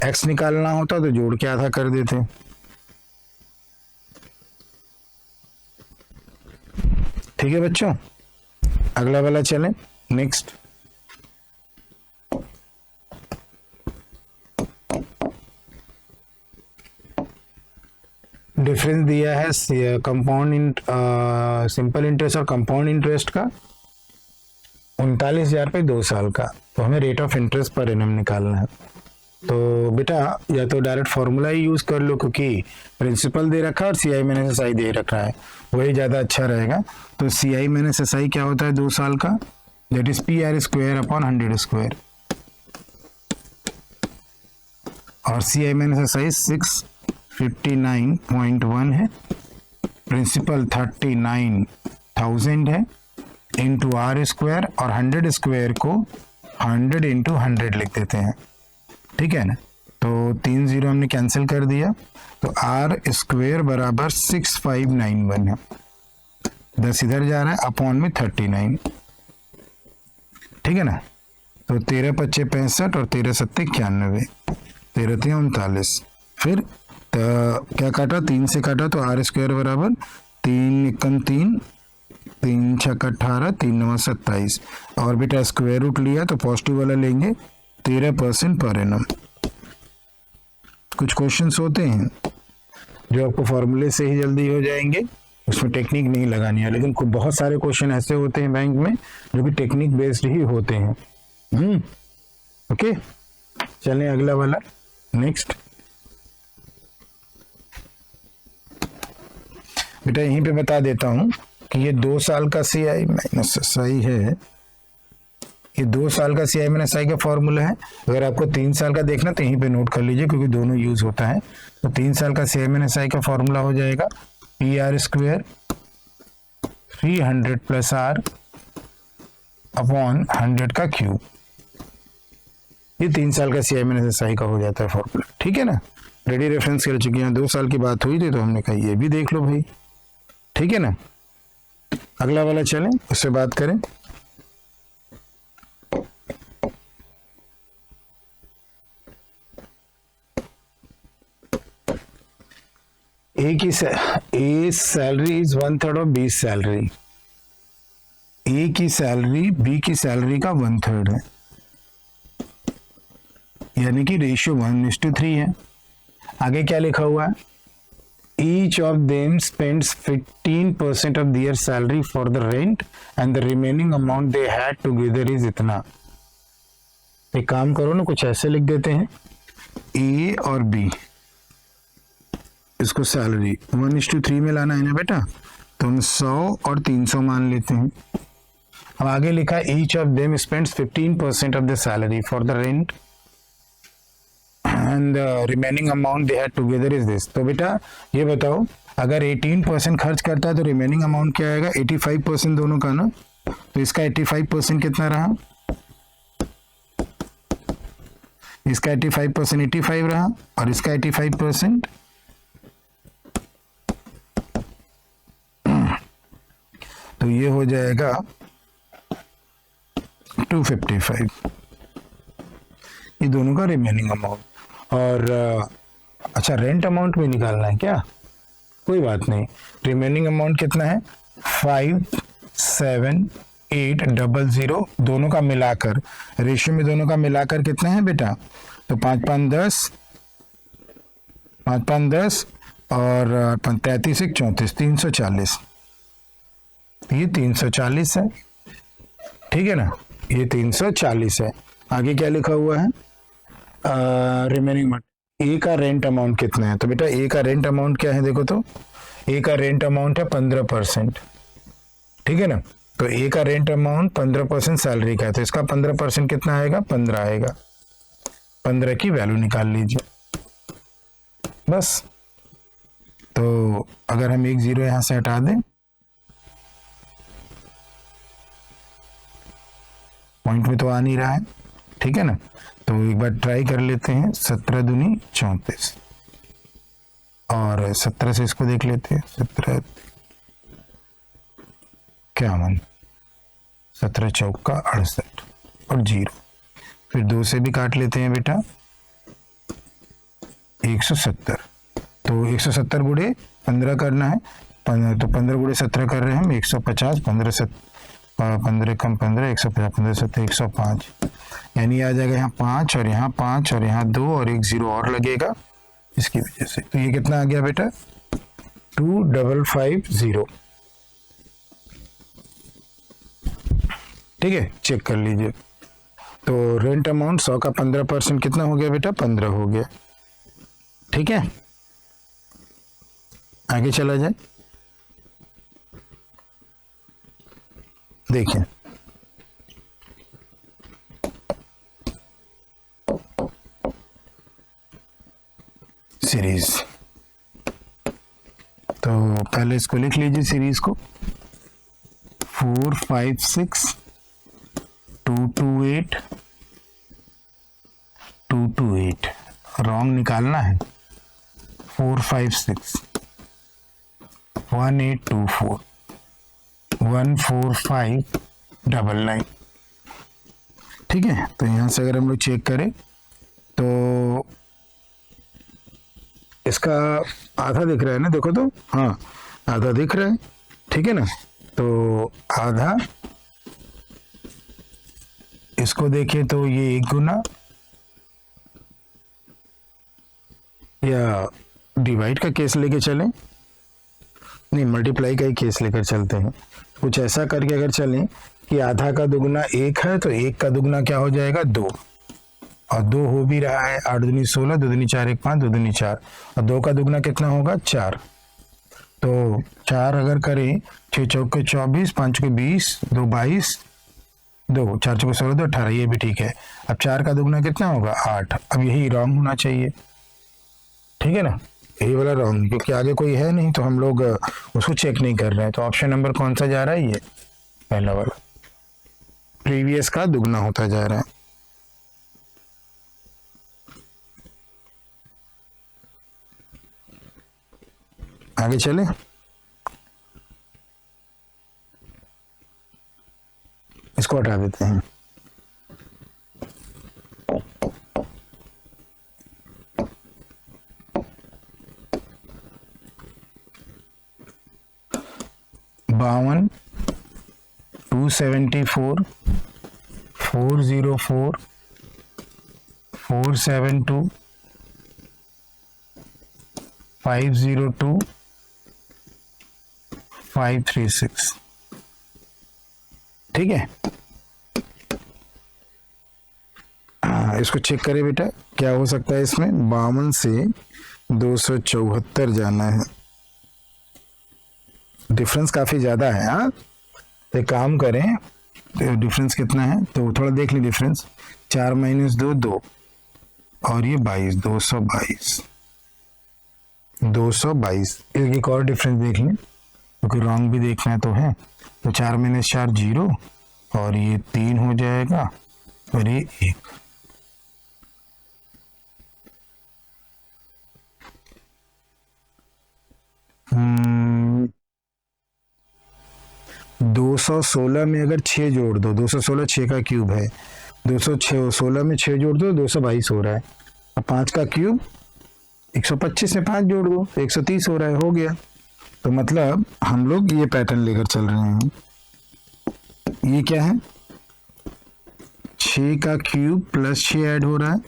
एक्स निकालना होता तो जोड़ के आधा कर देते। ठीक है बच्चों, अगला वाला चलें। नेक्स्ट, डिफरेंस दिया है कंपाउंड सिंपल इंटरेस्ट और कंपाउंड इंटरेस्ट का, 39,000 पे 2 साल का। तो हमें rate of interest per annum निकालना है। तो बेटा या तो डायरेक्ट फॉर्मूला ही यूज कर लो, क्योंकि प्रिंसिपल दे रखा है और CI माइनस SI दे रखा है, वही ज्यादा अच्छा रहेगा। तो CI माइनस SI क्या होता है 2 साल का, दैट इज PR² / 100², और CI माइनस SI 659.1 है, प्रिंसिपल 39,000 है, इंटू R² और 100² को 100 × 100 लिख देते हैं, ठीक है ना। तो 3 0 हमने कैंसिल कर दिया, तो R² बराबर 6591 है। 10 इधर जा रहा है, अपॉन में 39, ठीक है ना। तो 13 25 65 और 13 7 91, 13 3 39। फिर क्या काटा, 3 से काटा, तो R² बराबर 3 1 3 3 छक 18, 3 9 27, और बेटा स्क्वायर रूट लिया तो पॉजिटिव वाला लेंगे 13% पर एनम। कुछ क्वेश्चंस होते हैं जो आपको फॉर्मूले से ही जल्दी हो जाएंगे, उसमें टेक्निक नहीं लगानी है, लेकिन बहुत सारे क्वेश्चन ऐसे होते हैं बैंक में जो कि टेक्निक बेस्ड ही होते हैं। ओके, चलें अगला वाला, नेक्स्ट। बेटा यहीं पे बता देता हूं कि ये 2 साल का CI माइनस SI है, ये 2 साल का CI माइनस SI का फॉर्मूला है। अगर आपको 3 साल का देखना तो यहीं पे नोट कर लीजिए, क्योंकि दोनों यूज होता है। तो 3 साल का CI माइनस SI का फॉर्मूला हो जाएगा PR square 300 plus R upon 100 का क्यूब। ये 3 साल का CI माइनस SI का हो जाता है फॉर्मूला, ठीक है ना। रेडी रेफरेंस कर चुके हैं, 2 साल की बात हुई थी तो हमने कहा ये भी देख लो भाई, ठीक है ना। अगला वाला चलें, उससे बात करें। A salary is 1/3 of B salary. A की सैलरी बी की सैलरी का 1/3 है, यानी कि रेशियो 1:3 है। आगे क्या लिखा हुआ है? Each of them spends 15% of their salary for the rent and the remaining amount they had together is इतना। एक काम करो ना, कुछ ऐसे लिख देते हैं, A और B, इसको सैलरी 1:3 में लाना है ना बेटा, तो हम 100 और 300 मान लेते हैं। अब आगे लिखा है each of them spends 15% of the salary for the rent and the remaining amount they had together is this। तो बेटा ये बताओ, अगर 18% खर्च करता है तो रिमेनिंग अमाउंट क्या आएगा? 85% दोनों का ना, तो इसका 85% कितना रहा? इसका 85% 85 रहा, और इसका 85% तो ये हो जाएगा 255, ये दोनों का रिमेनिंग अमाउंट। और अच्छा, रेंट अमाउंट भी निकालना है क्या? कोई बात नहीं, रिमेनिंग अमाउंट कितना है? 57,800, दोनों का मिलाकर, रेशियो में दोनों का मिलाकर कितना है बेटा? तो 5 5 10, 5 5 10 और 33 1 34, 340। ये 340 है, ठीक है ना, ये 340 है। आगे क्या लिखा हुआ है? रिमेनिंग अमाउंट, ए का रेंट अमाउंट कितना है? तो बेटा ए का रेंट अमाउंट क्या है? देखो तो, ए का रेंट अमाउंट है 15%, ठीक है ना। तो ए का रेंट अमाउंट 15% सैलरी का है, तो इसका 15% कितना आएगा? 15 आएगा। 15 की वैल्यू निकाल लीजिए बस। तो अगर हम 1 0 यहां से हटा दें, पॉइंट में तो आ नहीं रहा है, ठीक है ना। तो एक बार ट्राई कर लेते हैं, 17 दूनी 34, और 17 से इसको देख लेते हैं, 17 51, 17 चौका 68 और 0, फिर 2 से भी काट लेते हैं बेटा, 170। तो 170 गुणे 15 करना है, तो 15 गुणे 17 कर रहे हैं हम, 150, 15 कम 15, 150, 15 7 105, यानी आ जाएगा यहाँ 5 और यहाँ 5 और यहाँ 2 और 1 0 और लगेगा इसकी वजह से। तो ये कितना आ गया बेटा? 2550, ठीक है, चेक कर लीजिए। तो रेंट अमाउंट 100 का 15% कितना हो गया बेटा? 15 हो गया, ठीक है। आगे चला जाए, देखिए सीरीज, तो पहले इसको लिख लीजिए सीरीज को, 4 5 6 2 2 8 2 2 8, रॉन्ग निकालना है, 4 5 6 1 8 2 4 1 4 5 9 9, ठीक है। तो यहां से अगर हम लोग चेक करें तो इसका आधा दिख रहा है ना, देखो तो, हाँ आधा दिख रहा है, ठीक है ना। तो आधा, इसको देखें तो ये 1 गुना, या डिवाइड का केस लेके चलें, नहीं मल्टीप्लाई का ही केस लेकर चलते हैं। कुछ ऐसा करके अगर चलें कि आधा का दुगना 1 है तो 1 का दुगना क्या हो जाएगा 2, और 2 हो भी रहा है, 8 दूनी 16, 2 दूनी 4, 1 5, 2 दूनी 4, और 2 का दुगना कितना होगा 4। तो 4 अगर करें, 6 चौके 24, 5 चौके 20, 2 22, 2 4 चौके 16, 2 18, ये भी ठीक है। अब 4 का दुगना कितना होगा 8। अब यही रॉन्ग होना चाहिए, ठीक है ना, यही वाला रॉन्ग, क्योंकि आगे कोई है नहीं तो हम लोग उसको चेक नहीं कर रहे हैं। तो ऑप्शन नंबर कौन सा जा रहा है, ये पहला वाला, प्रीवियस का दुगना होता जा रहा है। आगे चले, इसको हटा देते हैं। बावन, 274, 404, 472, 502, 536, ठीक है। इसको चेक करें बेटा, क्या हो सकता है इसमें, 52 से 274 जाना है, डिफरेंस काफी ज्यादा है। हाँ, एक काम करें, तो डिफरेंस कितना है तो थोड़ा देख लें डिफरेंस, 4 - 2 2, और ये 22, 222, 222। एक और डिफरेंस देख लें, क्योंकि रॉन्ग भी देखना तो है। तो 4 - 4 0, और ये 3 हो जाएगा, और ये 1। 216 में अगर 6 जोड़ दो, 216 6 का क्यूब है, 216 में 6 जोड़ दो 222 हो रहा है। अब 5 का क्यूब 125 में 5 जोड़ दो 130 हो रहा है, हो गया। तो मतलब हम लोग ये पैटर्न लेकर चल रहे हैं। ये क्या है, 6 का क्यूब प्लस 6 ऐड हो रहा है,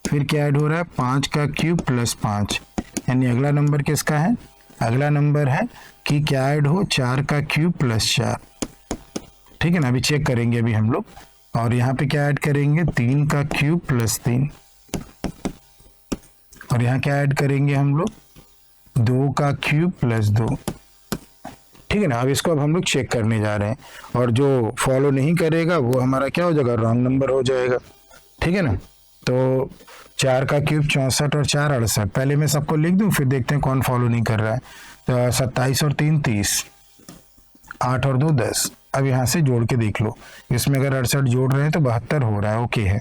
फिर क्या ऐड हो रहा है 5 का क्यूब प्लस 5, यानी अगला नंबर किसका है, अगला नंबर है कि क्या ऐड हो 4 का क्यूब प्लस 4, ठीक है ना। अभी चेक करेंगे अभी हम लोग, और यहाँ पे क्या ऐड करेंगे 3 का क्यूब प्लस 3, और यहाँ क्या ऐड करेंगे हम लोग 2 का क्यूब प्लस 2, ठीक है ना। अब इसको अब हम लोग चेक करने जा रहे हैं, और जो फॉलो नहीं करेगा वो हमारा क्या हो जाएगा, रॉन्ग नंबर हो जाएगा, ठीक है ना। तो 4 का क्यूब 64 और 4 68, पहले मैं सबको लिख दूं फिर देखते हैं कौन फॉलो नहीं कर रहा है। तो 27 और 3 30, 8 और 2 10। अब यहाँ से जोड़ के देख लो, इसमें अगर 68 जोड़ रहे हैं तो 72 हो रहा है, ओके है।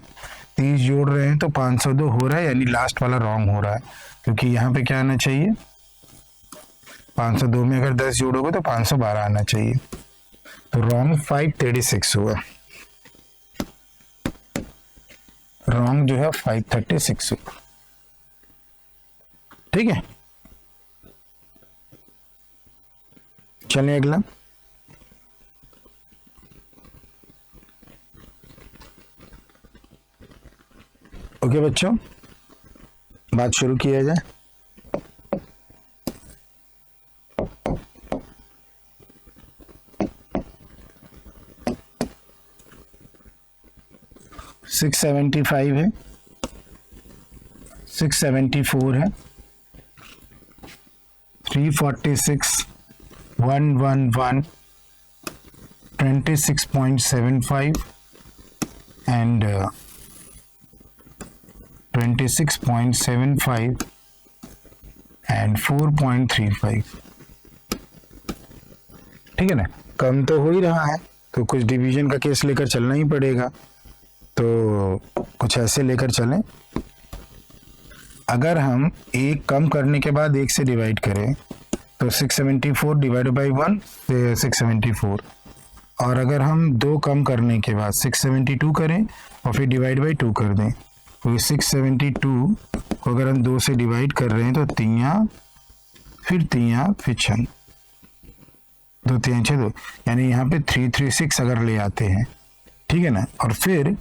30 जोड़ रहे हैं तो 502 हो रहा है, यानी लास्ट वाला रॉन्ग हो रहा है, क्योंकि यहाँ पे क्या आना चाहिए 502 में अगर 10 जोड़ोगे तो 512 आना चाहिए। तो रॉन्ग 536 हुआ, रॉन्ग जो है 536 हुआ, ठीक है। चलिए अगला, ओके बच्चों, बात शुरू किया जाए। सिक्स 75 है, 674 है, 346, 111, 26.75 and 26.75 and 4.35, ठीक है ना। कम तो हो ही रहा है, तो कुछ डिवीजन का केस लेकर चलना ही पड़ेगा। तो कुछ ऐसे लेकर चलें, अगर हम एक कम करने के बाद एक से डिवाइड करें तो 674 डिवाइडेड बाई 1 674, और अगर हम 2 कम करने के बाद 672 करें और फिर डिवाइड बाई 2 कर दें, तो 672 को अगर हम 2 से डिवाइड कर रहे हैं तो 3 फिर 3 फिर 6, 2 3 6 2, यानी यहाँ पे 336 अगर ले आते हैं, ठीक है ना, और फिर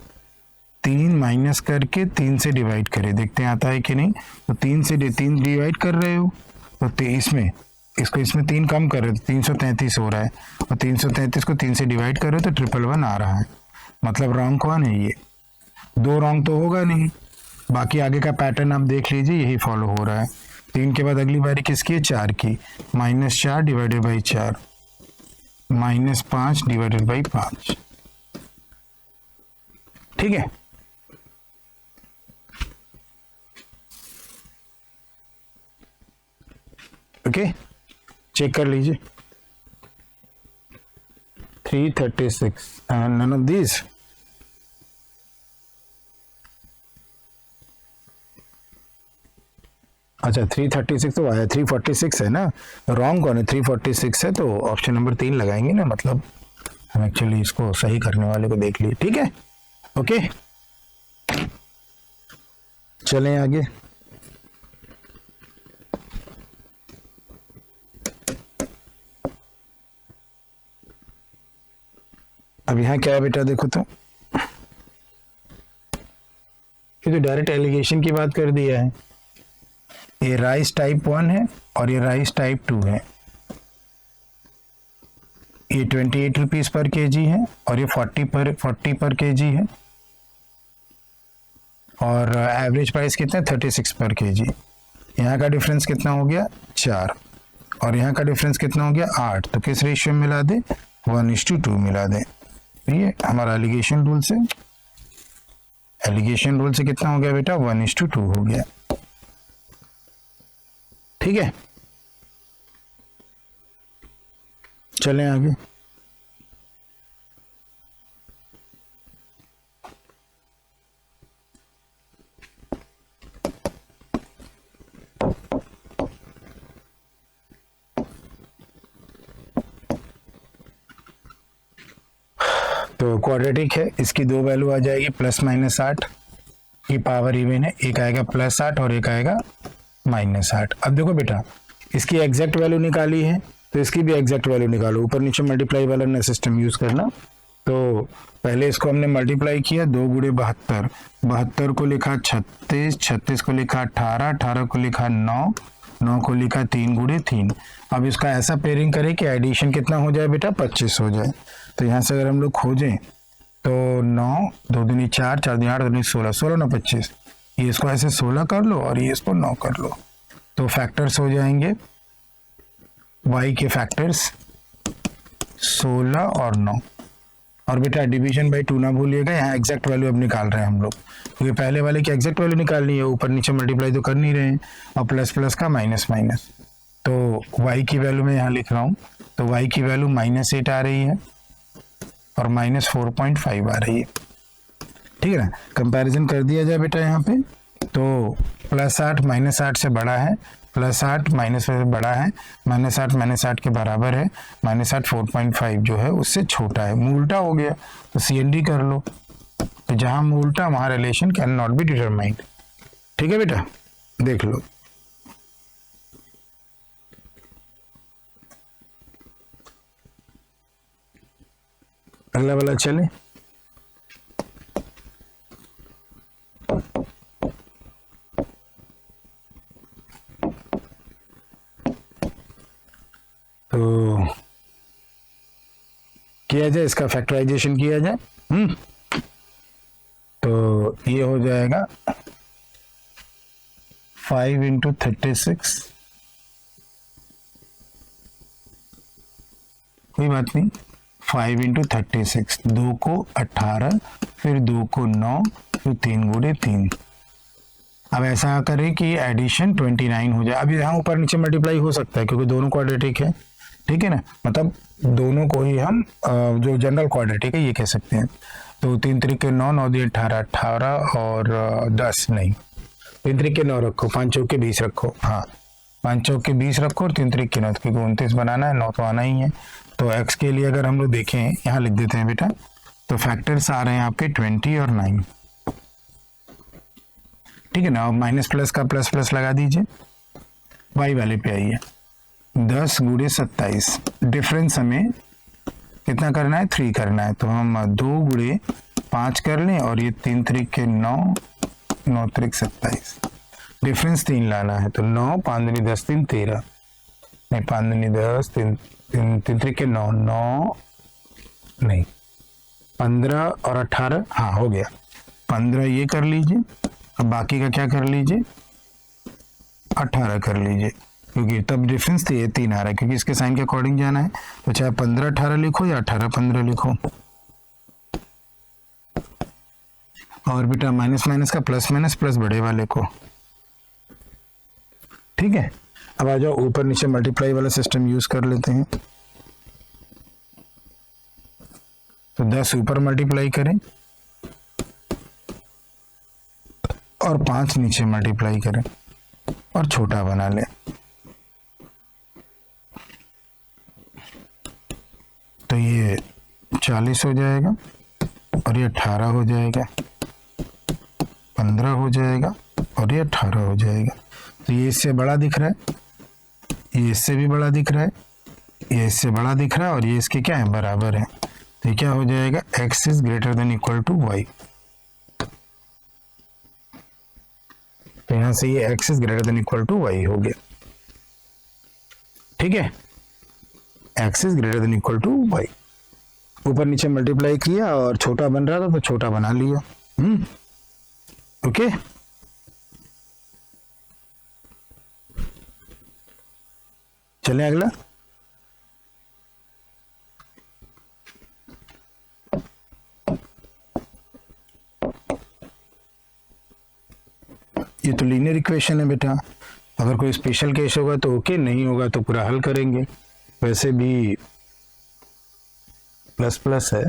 3 माइनस करके 3 से डिवाइड करें, देखते हैं आता है कि नहीं। तो 3 से 3 डिवाइड कर रहे हो तो इसमें इसको इसमें 3 कम कर रहे हो तो 333 हो रहा है, और 333 को 3 से डिवाइड कर रहे हो तो 111 आ रहा है। मतलब रॉन्ग कौन है? ये 2 रॉन्ग तो होगा नहीं, बाकी आगे का पैटर्न आप देख लीजिए, यही फॉलो हो रहा है। 3 के बाद अगली बारी किसकी है? 4 की, -4 डिवाइडेड बाई 4, -5 डिवाइडेड बाई 5, ठीक है। ओके, चेक कर लीजिए। 336 none of these। अच्छा 336 तो आया, 346 है ना, रॉन्ग कौन है? 346 है, तो ऑप्शन नंबर 3 लगाएंगे ना, मतलब हम एक्चुअली इसको सही करने वाले को देख लिए, ठीक है। ओके, चलें आगे। अब यहाँ क्या है बेटा, देखो तो ये तो डायरेक्ट एलिगेशन की बात कर दिया है। ये राइस टाइप 1 है और ये राइस टाइप 2 है। ये 28 रुपीज पर केजी है और ये 40 पर केजी है, और एवरेज प्राइस कितना है? 36 पर केजी। यहाँ का डिफरेंस कितना हो गया? 4, और यहाँ का डिफरेंस कितना हो गया? 8। तो किस रेशियो में मिला दे? 1:2 मिला दे। ये हमारा एलिगेशन रूल से कितना हो गया बेटा? 1:2 हो गया, ठीक है। चलें आगे। तो क्वाड्रेटिक है, इसकी 2 वैल्यू आ जाएगी, +-8, ये पावर इवन है, एक आएगा +8 और एक आएगा -8। अब देखो बेटा, इसकी एग्जैक्ट वैल्यू निकाली है तो इसकी भी एग्जैक्ट वैल्यू निकालो, ऊपर नीचे मल्टीप्लाई वाला ना सिस्टम यूज करना। तो पहले इसको हमने मल्टीप्लाई किया, 2 × 72, 72 को लिखा 36, 36 को लिखा 18, 18 को लिखा 9, 9 को लिखा 3 × 3। अब इसका ऐसा पेयरिंग करें कि एडिशन कितना हो जाए बेटा? 25 हो जाए। तो यहाँ से अगर हम लोग खोजें तो 9, 2 दूनी 4, 4 दूनी 8, 2 दूनी 16, 16 9 25, ये इसको ऐसे 16 कर लो और ये इसको 9 कर लो, तो फैक्टर्स हो जाएंगे y के फैक्टर्स 16 और 9। और बेटा डिवीजन बाई 2 ना भूलिएगा, यहाँ एग्जैक्ट वैल्यू अब निकाल रहे हैं हम लोग, क्योंकि पहले वाले की एग्जैक्ट वैल्यू निकालनी है, ऊपर नीचे मल्टीप्लाई तो कर नहीं रहे हैं, और प्लस प्लस का माइनस माइनस। तो y की वैल्यू मैं यहाँ लिख रहा हूँ, तो y की वैल्यू -8 आ रही है और -4.5 आ रही है, ठीक है ना। कंपैरिजन कर दिया जाए बेटा यहाँ पे, तो +8 -8 से बड़ा है, +8 -8 से बड़ा है, -8 -8 के बराबर है, -8 4.5 जो है उससे छोटा है। मूल उल्टा हो गया तो CND कर लो, तो जहां मूल उल्टा वहां relation can not be determined, ठीक है बेटा, देख लो। अगला वाला चले। तो किया जाए, इसका फैक्टराइजेशन किया जाए। तो ये हो जाएगा 5 × 36, कोई बात नहीं, 5 × 36, 2 को 18, फिर 2 को 9, फिर 3 × 3। अब ऐसा करें कि एडिशन 29 हो जाए। अब यहाँ ऊपर नीचे मल्टीप्लाई हो सकता है क्योंकि दोनों क्वाड्रेटिक है, ठीक है ना, मतलब दोनों को ही हम जो जनरल क्वाड्रेटिक है ये कह सकते हैं। तो 3 × 3 9, 9 × 18, 18 और 10 नहीं, 3 × 3 9 रखो, 5 × 4 = 20 रखो, हाँ 5 × 4 = 20 रखो, और 3 × 3 9, क्योंकि 29 बनाना है, 9 तो आना ही है। तो x के लिए अगर हम लोग देखें, यहाँ लिख देते हैं बेटा, तो फैक्टर्स आ रहे हैं आपके 20 और 9, ठीक है ना। और माइनस प्लस का प्लस प्लस लगा दीजिए, y वाले पे आइए, 10 गुणे 27, डिफरेंस हमें कितना करना है, 3 करना है। तो हम 2 गुणे 5 कर लें और ये 3 त्रिक के 9, 9 त्रिक 27, डिफरेंस 3 लाना है। तो 9 5 दूनी 10 3 13, नहीं 5 दूनी 10 3 त्रिक के 9, 9 नहीं 15 और 18, हाँ हो गया 15 ये कर लीजिए। अब बाकी का क्या कर लीजिए, 18 कर लीजिए, क्योंकि तब डिफरेंस 3 आ रहा है, क्योंकि इसके साइन के अकॉर्डिंग जाना है। तो चाहे 15 18 लिखो या 18 15 लिखो। और बेटा माइनस माइनस का प्लस माइनस प्लस बड़े वाले को, ठीक है। अब आ जाओ ऊपर नीचे मल्टीप्लाई वाला सिस्टम यूज कर लेते हैं। तो 10 ऊपर मल्टीप्लाई करें और 5 नीचे मल्टीप्लाई करें और छोटा बना लें। तो ये 40 हो जाएगा और ये 18 हो जाएगा, 15 हो जाएगा और ये 18 हो जाएगा। तो ये इससे बड़ा दिख रहा है, ये इससे भी बड़ा दिख रहा है, ये इससे बड़ा दिख रहा है और ये इसके क्या है, बराबर है। तो ये क्या हो जाएगा, x is greater than equal to y। तो यहां से ये x is greater than equal to y हो गया, ठीक है। x is greater than equal to y, ऊपर नीचे मल्टीप्लाई किया और छोटा बन रहा था तो छोटा बना लिया। ओके, चलें अगला। ये तो लीनियर इक्वेशन है बेटा, अगर कोई स्पेशल केस होगा तो ओके, नहीं होगा तो पूरा हल करेंगे। वैसे भी प्लस प्लस है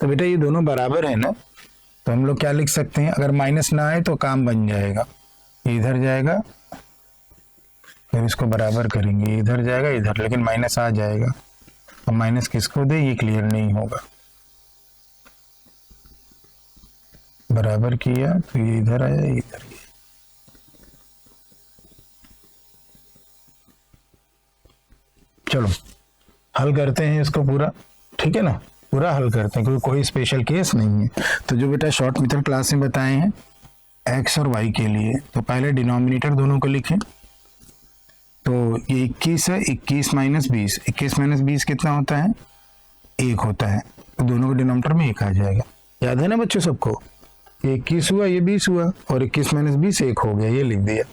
तो बेटा ये दोनों बराबर है ना, तो हम लोग क्या लिख सकते हैं, अगर माइनस ना आए तो काम बन जाएगा, इधर जाएगा फिर इसको बराबर करेंगे, इधर जाएगा इधर, लेकिन माइनस आ जाएगा। अब माइनस किसको दे ये क्लियर नहीं होगा। बराबर किया तो ये इधर आया, इधर गया। चलो हल करते हैं इसको पूरा, ठीक है ना, पूरा हल करते हैं, क्योंकि कोई स्पेशल केस नहीं है। तो जो बेटा शॉर्ट मेथड क्लास में बताए हैं x और y के लिए, तो पहले डिनोमिनेटर दोनों को लिखें। तो ये 21 है, 21 माइनस 20, 21 माइनस 20 कितना होता है, 1 होता है। तो दोनों के डिनोमिनेटर में 1 आ जाएगा, याद है ना बच्चों सबको। ये 21 हुआ, ये 20 हुआ और 21 माइनस 20 1 हो गया, ये लिख दिया।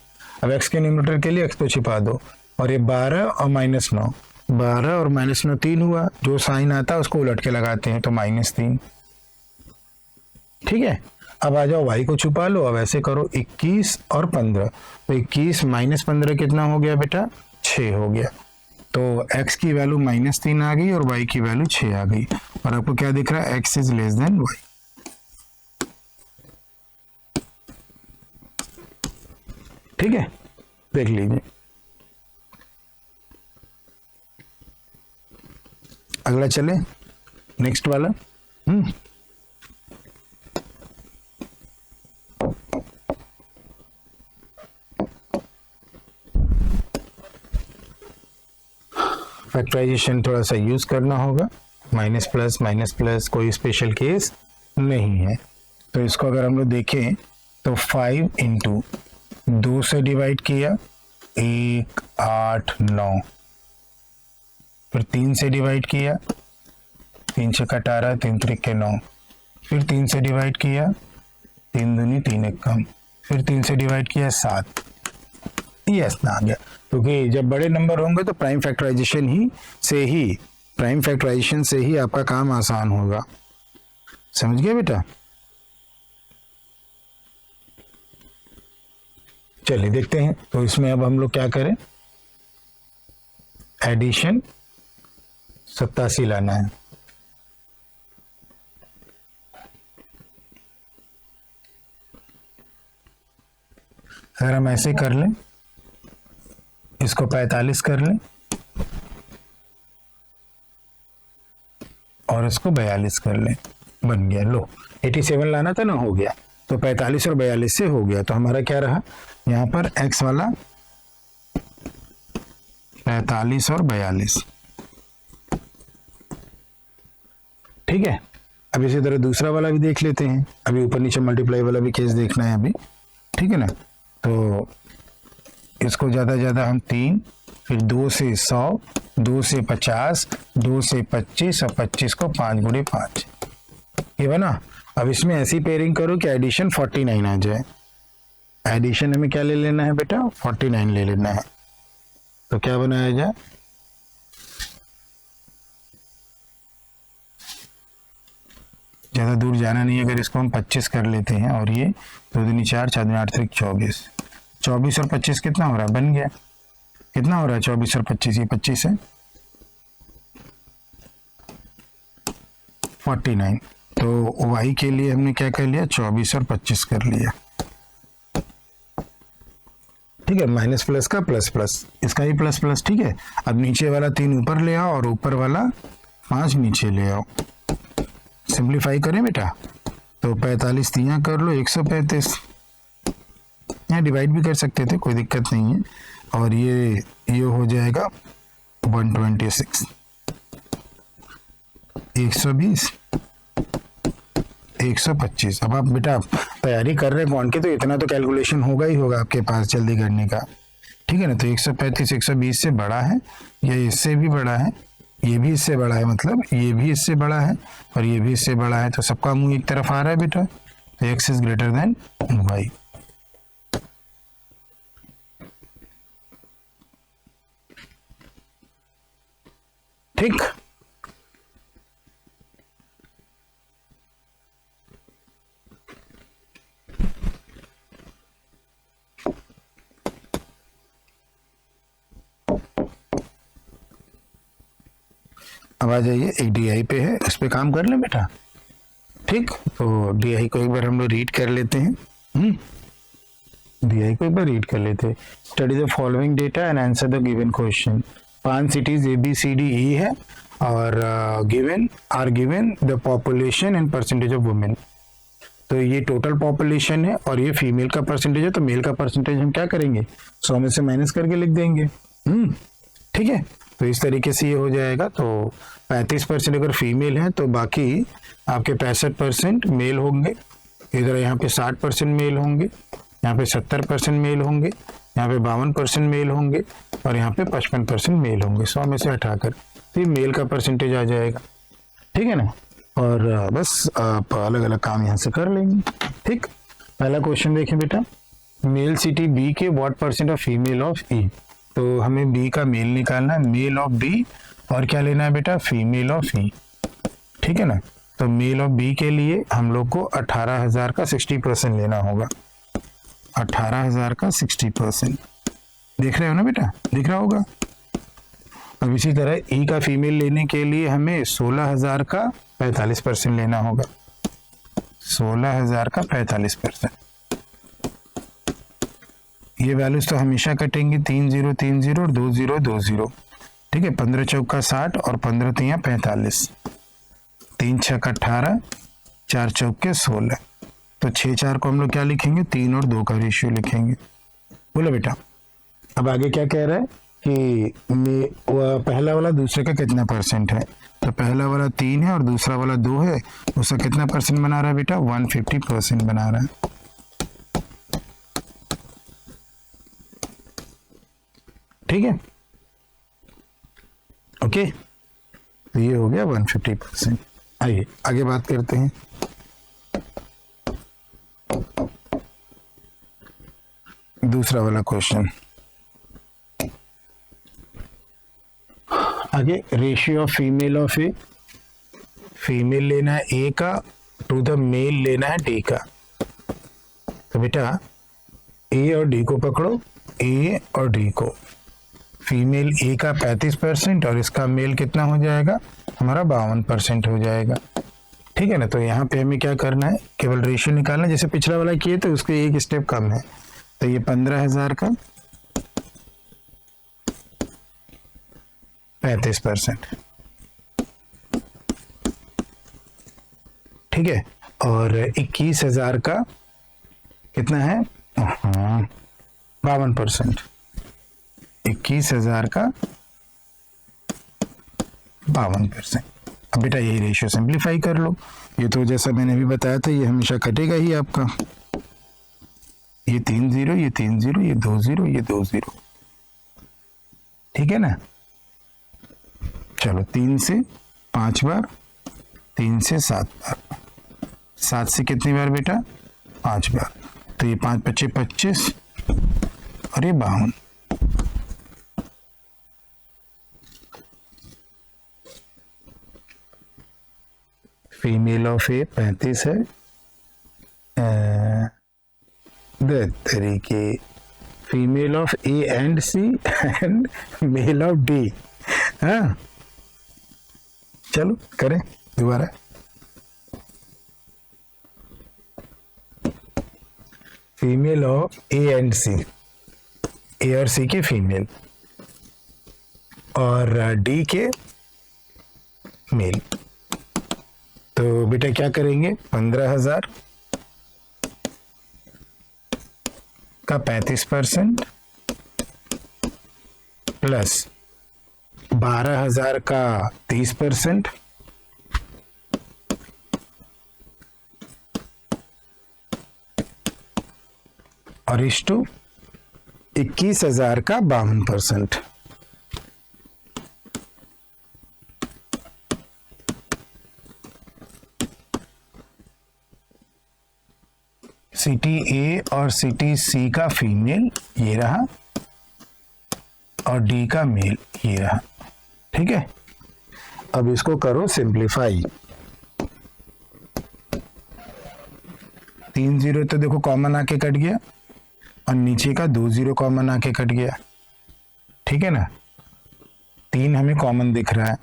अब x के डिनोमिनेटर के लिए x को छिपा दो, और ये 12 और माइनस 9, 12 और माइनस 9 3 हुआ, जो साइन आता है उसको उलट के लगाते हैं तो -3, ठीक है। अब आ जाओ y को छुपा लो, अब ऐसे करो 21 और 15, तो 21 माइनस 15 कितना हो गया बेटा, 6 हो गया। तो x की वैल्यू -3 आ गई और y की वैल्यू 6 आ गई, और आपको क्या दिख रहा है, x is less than y। ठीक है, देख लीजिए। अगला चले, नेक्स्ट वाला। फैक्टराइजेशन थोड़ा सा यूज करना होगा, माइनस प्लस कोई स्पेशल केस नहीं है। तो इसको अगर हम लोग देखें तो 5 इंटू 2 से डिवाइड किया 1 8 9, फिर 3 से डिवाइड किया 3 6 18, 3 3 के 9, फिर 3 से डिवाइड किया 3 दूनी 3 1 कम, फिर 3 से डिवाइड किया 7, ये इतना आ गया। क्योंकि जब बड़े नंबर होंगे तो प्राइम फैक्टराइजेशन से ही आपका काम आसान होगा, समझ गए बेटा। चलिए देखते हैं, तो इसमें अब हम लोग क्या करें, एडिशन 87 लाना है। अगर हम ऐसे कर लें, इसको 45 कर लें और इसको 42 कर लें, बन गया। लो 87 लाना था ना, हो गया। तो 45 और 42 से हो गया, तो हमारा क्या रहा, यहाँ पर x वाला 45 और 42। ठीक है, अब इसी तरह दूसरा वाला भी देख लेते हैं। अभी ऊपर नीचे मल्टीप्लाई वाला भी केस देखना है अभी, ठीक है ना। तो इसको ज़्यादा हम 3, फिर 2 से 100, 2 से 50, 2 से 25 और 25 को 5 गुणे 5, ये बना। अब इसमें ऐसी पेयरिंग करो कि एडिशन 49 आ जाए। एडिशन हमें क्या ले लेना है बेटा, 49 ले लेना है। तो क्या बनाया जाए, ज़्यादा दूर जाना नहीं है। अगर इसको हम 25 कर लेते हैं और ये 2 दूनी 4, 4 दूनी 8, 3 24, 24 और 25 कितना हो रहा है, बन गया। कितना हो रहा है 24 और 25, ये 25 है, 49। तो y के लिए हमने क्या कर लिया, 24 और 25 कर लिया। ठीक है, माइनस प्लस का प्लस प्लस, इसका ही प्लस प्लस। ठीक है, अब नीचे वाला 3 ऊपर ले आओ और ऊपर वाला 5 नीचे ले आओ। सिंप्लीफाई करें बेटा, तो 45 यहाँ कर लो, 135। यहाँ डिवाइड भी कर सकते थे, कोई दिक्कत नहीं है। और ये हो जाएगा 126, 120, 125। अब आप बेटा तैयारी कर रहे हैं कौन की, तो इतना तो कैलकुलेशन होगा ही होगा आपके पास जल्दी करने का। ठीक है ना, तो 135 120 से बड़ा है, ये इससे भी बड़ा है, ये भी इससे बड़ा है, मतलब ये भी इससे बड़ा है और ये भी इससे बड़ा है। तो सबका मुंह एक तरफ आ रहा है बेटा, तो x is greater then y। ठीक, अब आ जाइए, एक डी पे है, इस पे काम कर लें बेटा। ठीक, तो डी को एक बार हम लोग रीड कर लेते हैं। डी को एक बार रीड कर लेते हैं। Study the following data and answer the given question. 5 cities ABCDE है और given the population and percentage of women. तो ये टोटल पॉपुलेशन है और ये फीमेल का परसेंटेज है। तो मेल का परसेंटेज हम क्या करेंगे, 100 में से माइनस करके लिख देंगे। ठीक है, तो इस तरीके से ये हो जाएगा। तो 35% अगर फीमेल है तो बाकी आपके 65% मेल होंगे। इधर यहाँ पे 60% मेल होंगे, यहाँ पे 70% मेल होंगे, यहाँ पे 52% मेल होंगे और यहाँ पे 55% मेल होंगे। 100 में से हटाकर तो ये मेल का परसेंटेज आ जाएगा। ठीक है ना, और बस आप अलग अलग काम यहाँ से कर लेंगे। ठीक, पहला क्वेश्चन देखें बेटा, मेल सिटी बी के what percent of female of E. तो हमें बी का मेल निकालना है, मेल ऑफ बी, और क्या लेना है बेटा, फीमेल ऑफ ई। ठीक है ना, तो मेल ऑफ बी के लिए हम लोग को 18,000 का 60% लेना होगा। 18,000 का 60%, देख रहे हो ना बेटा, दिख रहा होगा। अब इसी तरह ई का फीमेल लेने के लिए हमें 16,000 का 45% लेना होगा। 16,000 का 45%। ये वैल्यूज तो हमेशा कटेंगे, 3 0 3 0 और 2 0 2 0। ठीक है, 15 चौका 60 और 15 तिया 45, 3 छक्का 18, 4 चौके 16। तो 6 4 को हम लोग क्या लिखेंगे, 3 और 2 का रेशियो लिखेंगे। बोलो बेटा, अब आगे क्या कह रहा है कि पहला वाला दूसरे का कितना परसेंट है। तो पहला वाला 3 है और दूसरा वाला 2 है, उसका कितना परसेंट बना रहा है बेटा, 150% बना रहा है। ठीक है, ओके, तो ये हो गया 150%। आइए आगे बात करते हैं। दूसरा वाला क्वेश्चन, आगे ratio of female of A. Female लेना है ए का टू द मेल लेना है डी का। तो बेटा ए और डी को पकड़ो, ए और डी को। फीमेल ए का 35% और इसका मेल कितना हो जाएगा, हमारा 52% हो जाएगा। ठीक है ना, तो यहाँ पे हमें क्या करना है, केवल रेशियो निकालना है। जैसे पिछला वाला किए तो उसके एक स्टेप कम है। तो ये 15,000 का 35%। ठीक है, और 21,000 का कितना है, 52%। 21,000 का 52%। अब बेटा यही रेशियो सिंप्लीफाई कर लो, ये तो जैसा मैंने अभी बताया था ये हमेशा कटेगा ही आपका, ये 3 0, ये 3 0, ये 2 0, ये 2 0, ठीक है ना। चलो 3 से 5 बार, 3 से 7 बार, 7 से कितनी बार बेटा 5 बार, तो ये 5 25 25 और ये 52। फीमेल ऑफ ए 35 है, तरीके female of A and C and male of D. हाँ चलो करें दोबारा। Female of A and C, A और सी के फीमेल और डी के मेल। तो बेटा क्या करेंगे, 15,000 का 35% प्लस 12,000 का 30% और इष्टू 21,000 का 52%। सिटी ए और सिटी सी का फीमेल ये रहा और डी का मेल ये रहा, ठीक है। अब इसको करो सिंप्लीफाई। 3 0 तो देखो कॉमन आके कट गया और नीचे का 2 0 कॉमन आके कट गया, ठीक है ना। 3 हमें कॉमन दिख रहा है,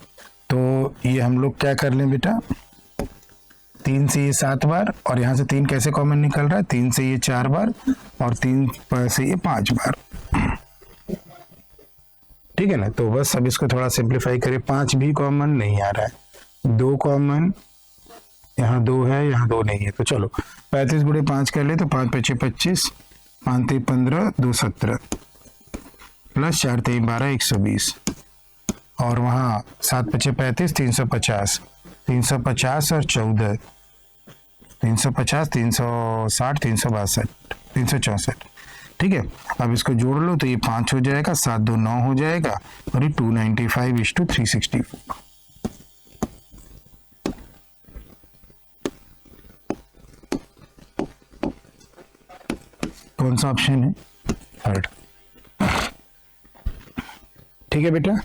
तो ये हम लोग क्या कर लें बेटा, 3 से ये 7 बार और यहाँ से 3 कैसे कॉमन निकल रहा है, 3 से ये 4 बार और 3 से ये 5 बार, ठीक है ना। तो बस अब इसको थोड़ा सिंप्लीफाई करें। 5 भी कॉमन नहीं आ रहा है, 2 कॉमन, यहाँ 2 है, यहाँ 2 नहीं है, तो चलो 35 गुणे 5 कर ले, तो 5 5 25, 5 3 15, 2 17 प्लस 4 3 12, 120 और वहाँ 7 5 35, 350, 350 और 14, 350, 360, 362, 364, ठीक है। अब इसको जोड़ लो तो ये 5 हो जाएगा, 7 2 9 हो जाएगा और ये 295:364। कौन सा ऑप्शन है, थर्ड, ठीक है बेटा,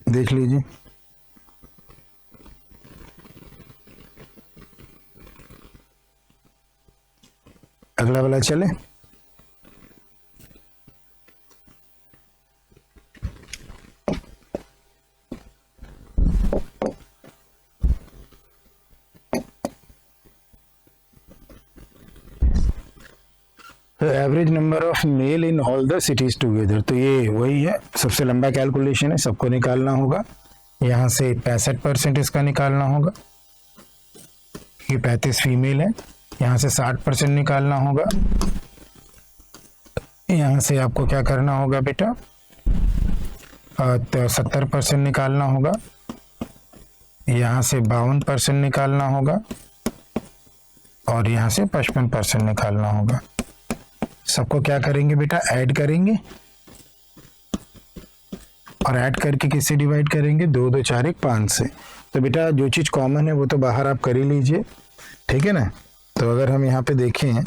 देख लीजिए। अगला वाला चले। Average number of male in all the cities together, तो ये वही है, सबसे लंबा कैलकुलेशन है, सबको निकालना होगा। यहाँ से 65% इसका निकालना होगा, ये 35 फीमेल है, यहाँ से 60% निकालना होगा, यहाँ से आपको क्या करना होगा बेटा, 70% निकालना होगा, यहाँ से 52% निकालना होगा और यहाँ से 55% निकालना होगा। सबको क्या करेंगे बेटा, ऐड करेंगे और ऐड करके किससे डिवाइड करेंगे, 2 2 4 1 5 से। तो बेटा जो चीज़ कॉमन है वो तो बाहर आप कर ही लीजिए, ठीक है ना। तो अगर हम यहाँ पे देखें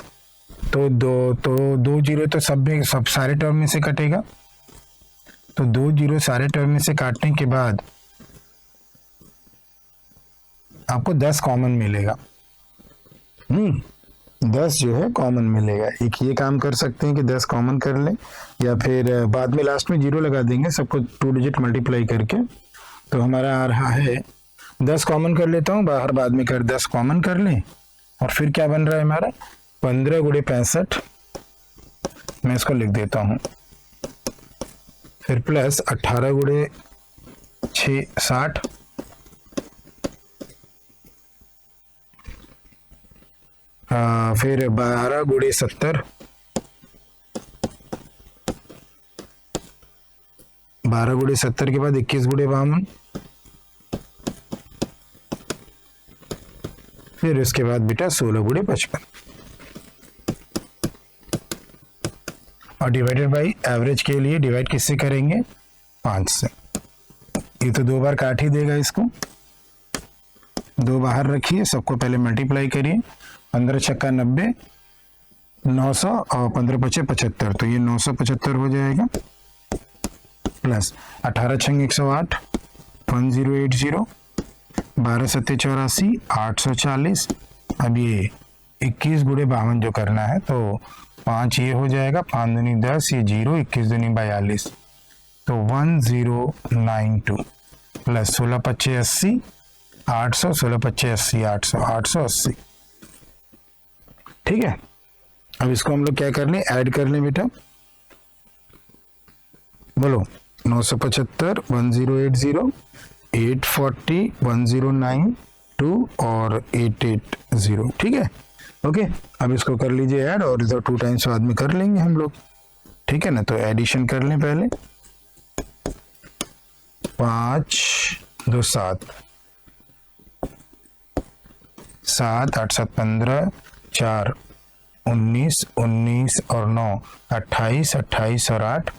तो 2 0 तो सब सारे टर्म में से कटेगा, तो 2 0 सारे टर्म में से काटने के बाद आपको 10 कॉमन मिलेगा। 10 जो है कॉमन मिलेगा। एक ये काम कर सकते हैं कि 10 कॉमन कर लें, या फिर बाद में लास्ट में 0 लगा देंगे, सबको 2 डिजिट मल्टीप्लाई करके। तो हमारा आ रहा है 10 कॉमन कर लेता हूँ, बाहर बाद में कर 10 कॉमन कर लें और फिर क्या बन रहा है हमारा, 15 गुणे 65, मैं इसको लिख देता हूँ, फिर प्लस 18 गुणे 6 60, फिर 12 गुणे 70, 12 गुणे 70 के बाद 21 गुणे 52, फिर इसके बाद बेटा 16 गुणे 55 और डिवाइडेड बाई एवरेज के लिए डिवाइड किससे करेंगे? 5 से। ये तो 2 बार काट ही देगा इसको, 2 बाहर रखिए, सबको पहले मल्टीप्लाई करिए। 15 छक्का 90, 900 और 15 पचे 75, तो ये 975 हो जाएगा, प्लस 18 छंग 108 1080, 12 सत्ते 84 840। अब ये 21 गुणे 52 जो करना है, तो 5 ये हो जाएगा, 5 दूनी 10, ये 0, 21 दूनी 42, तो 1092 प्लस 16 पच्चे 80 800, 16 पच्चे 80 800 880। ठीक है, अब इसको हम लोग क्या कर लें? ऐड कर लें बेटा। बोलो 975 1080 840 1092 और 880। ठीक है, ओके। अब इसको कर लीजिए ऐड, और इधर 2 टाइम्स बाद में कर लेंगे हम लोग। ठीक है ना, तो एडिशन कर लें पहले। 5 2 7 7 8 7 15 4 19 19 और 9 28 28 और 8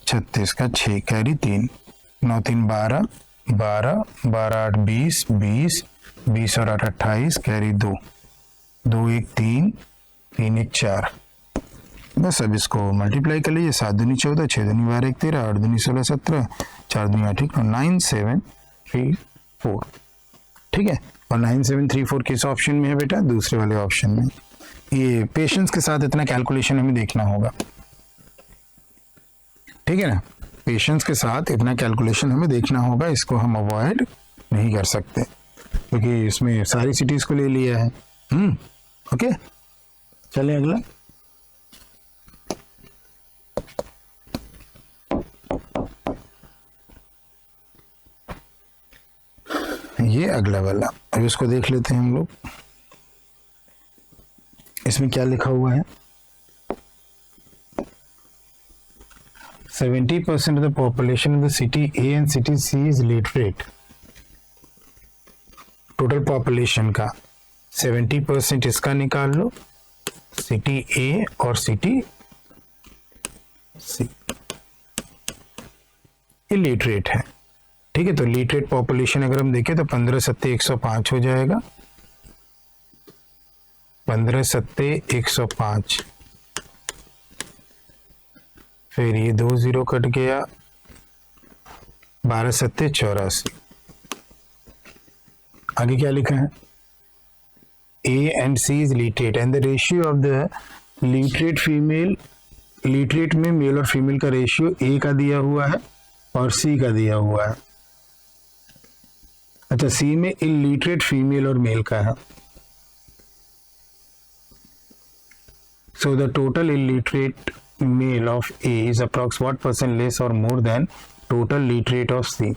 36 का 6 कैरी 3 9 3 12 12 12 8 20 20 20 और 8 28 कैरी 2 2 1 3 3 1 4। बस अब इसको मल्टीप्लाई कर लीजिए। 7 दूनी 14 6 दूनी 12 1 13 8 दूनी 16 17 4 दूनी 8 9 7 3 4। ठीक है, और 9 7 3 4 किस ऑप्शन में है बेटा? दूसरे वाले ऑप्शन में। ये पेशेंस के साथ इतना कैलकुलेशन हमें देखना होगा। ठीक है ना, पेशेंस के साथ इतना कैलकुलेशन हमें देखना होगा, इसको हम अवॉइड नहीं कर सकते क्योंकि इसमें सारी सिटीज को ले लिया है। ओके, चलें अगला। ये अगला वाला, अब इसको देख लेते हैं हम लोग। इसमें क्या लिखा हुआ है? 70% of the population of the city A and city C is literate. Total population का 70% इसका निकाल लो, सिटी ए और सिटी सी, ये लिटरेट है। ठीक है, तो लिटरेट पॉपुलेशन अगर हम देखें तो 15 सत्ते 105 हो जाएगा। 15 सत्ते 105, फिर ये 2 0 कट गया, 12 सत्ते 84। आगे क्या लिखा है? A and C is literate and the ratio of the literate female, literate में मेल और फीमेल का रेशियो A का दिया हुआ है और C का दिया हुआ है। अच्छा, C में इलिटरेट फीमेल और मेल का है। So the total illiterate male of A is approx what % less or more than total literate of C?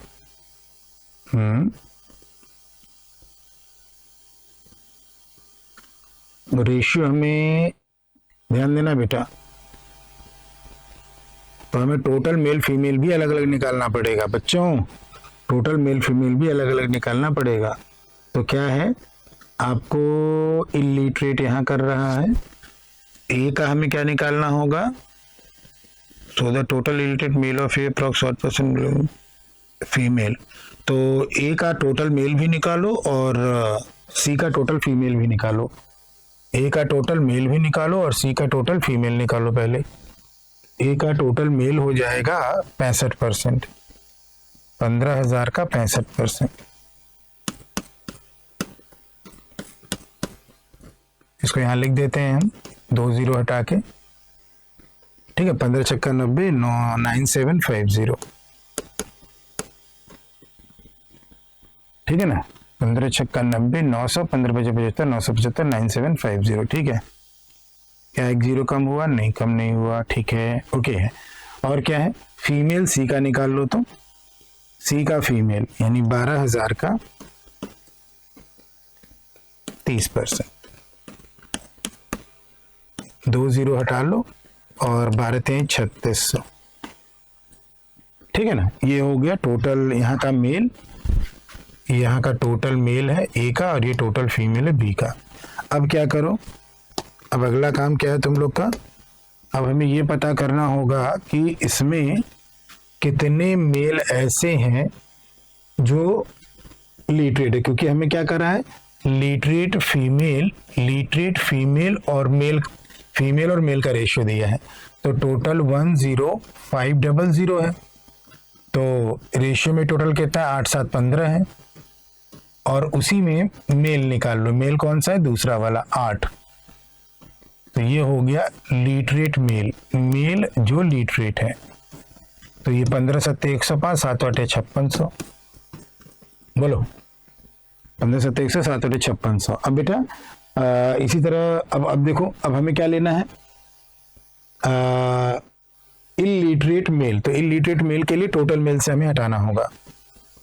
Ratio हमें ध्यान देना बेटा, तो हमें टोटल मेल फीमेल भी अलग अलग निकालना पड़ेगा बच्चों, टोटल मेल फीमेल भी अलग अलग निकालना पड़ेगा। तो क्या है, आपको इलिटरेट यहाँ कर रहा है, ए का हमें क्या निकालना होगा? So the total illiterate male of A approx 1% female, तो ए का टोटल मेल भी निकालो और सी का टोटल फीमेल भी निकालो। ए का टोटल मेल भी निकालो और सी का टोटल फीमेल निकालो। पहले ए का टोटल मेल हो जाएगा 65%, 15,000 का 65%। इसको यहाँ लिख देते हैं हम, 2 0 हटा के। ठीक है, 15 छक्का 90 9750। ठीक है ना, 15 छक्का 90 900 15 बजे 75 975 9750। ठीक है, क्या एक 0 कम हुआ? नहीं, कम नहीं हुआ। ठीक है, ओके है। और क्या है? फीमेल सी का निकाल लो, तो सी का फीमेल यानी 12,000 का 30%। 2 0 हटा लो और 12 3 3600। ठीक है ना। ये हो गया टोटल यहाँ का मेल, यहाँ का टोटल मेल है ए का और ये टोटल फीमेल है बी का। अब क्या करो, अब अगला काम क्या है तुम लोग का, अब हमें ये पता करना होगा कि इसमें कितने मेल ऐसे हैं जो लिटरेट है, क्योंकि हमें क्या करा है, लिटरेट फीमेल और मेल का रेशियो दिया है। तो टोटल 10500 है, तो रेशियो में टोटल कितना है, 8 7 15 है, और उसी में मेल निकाल लो। मेल कौन सा है, दूसरा वाला 8। तो ये हो गया लिटरेट मेल जो लिटरेट है। तो ये 15 7 105, 7 8 5600, बोलो 15 7 100, 7 8 5600। अब बेटा इसी तरह अब देखो, अब हमें क्या लेना है, इलिटरेट मेल। तो इलिटरेट मेल के लिए टोटल मेल से हमें हटाना होगा।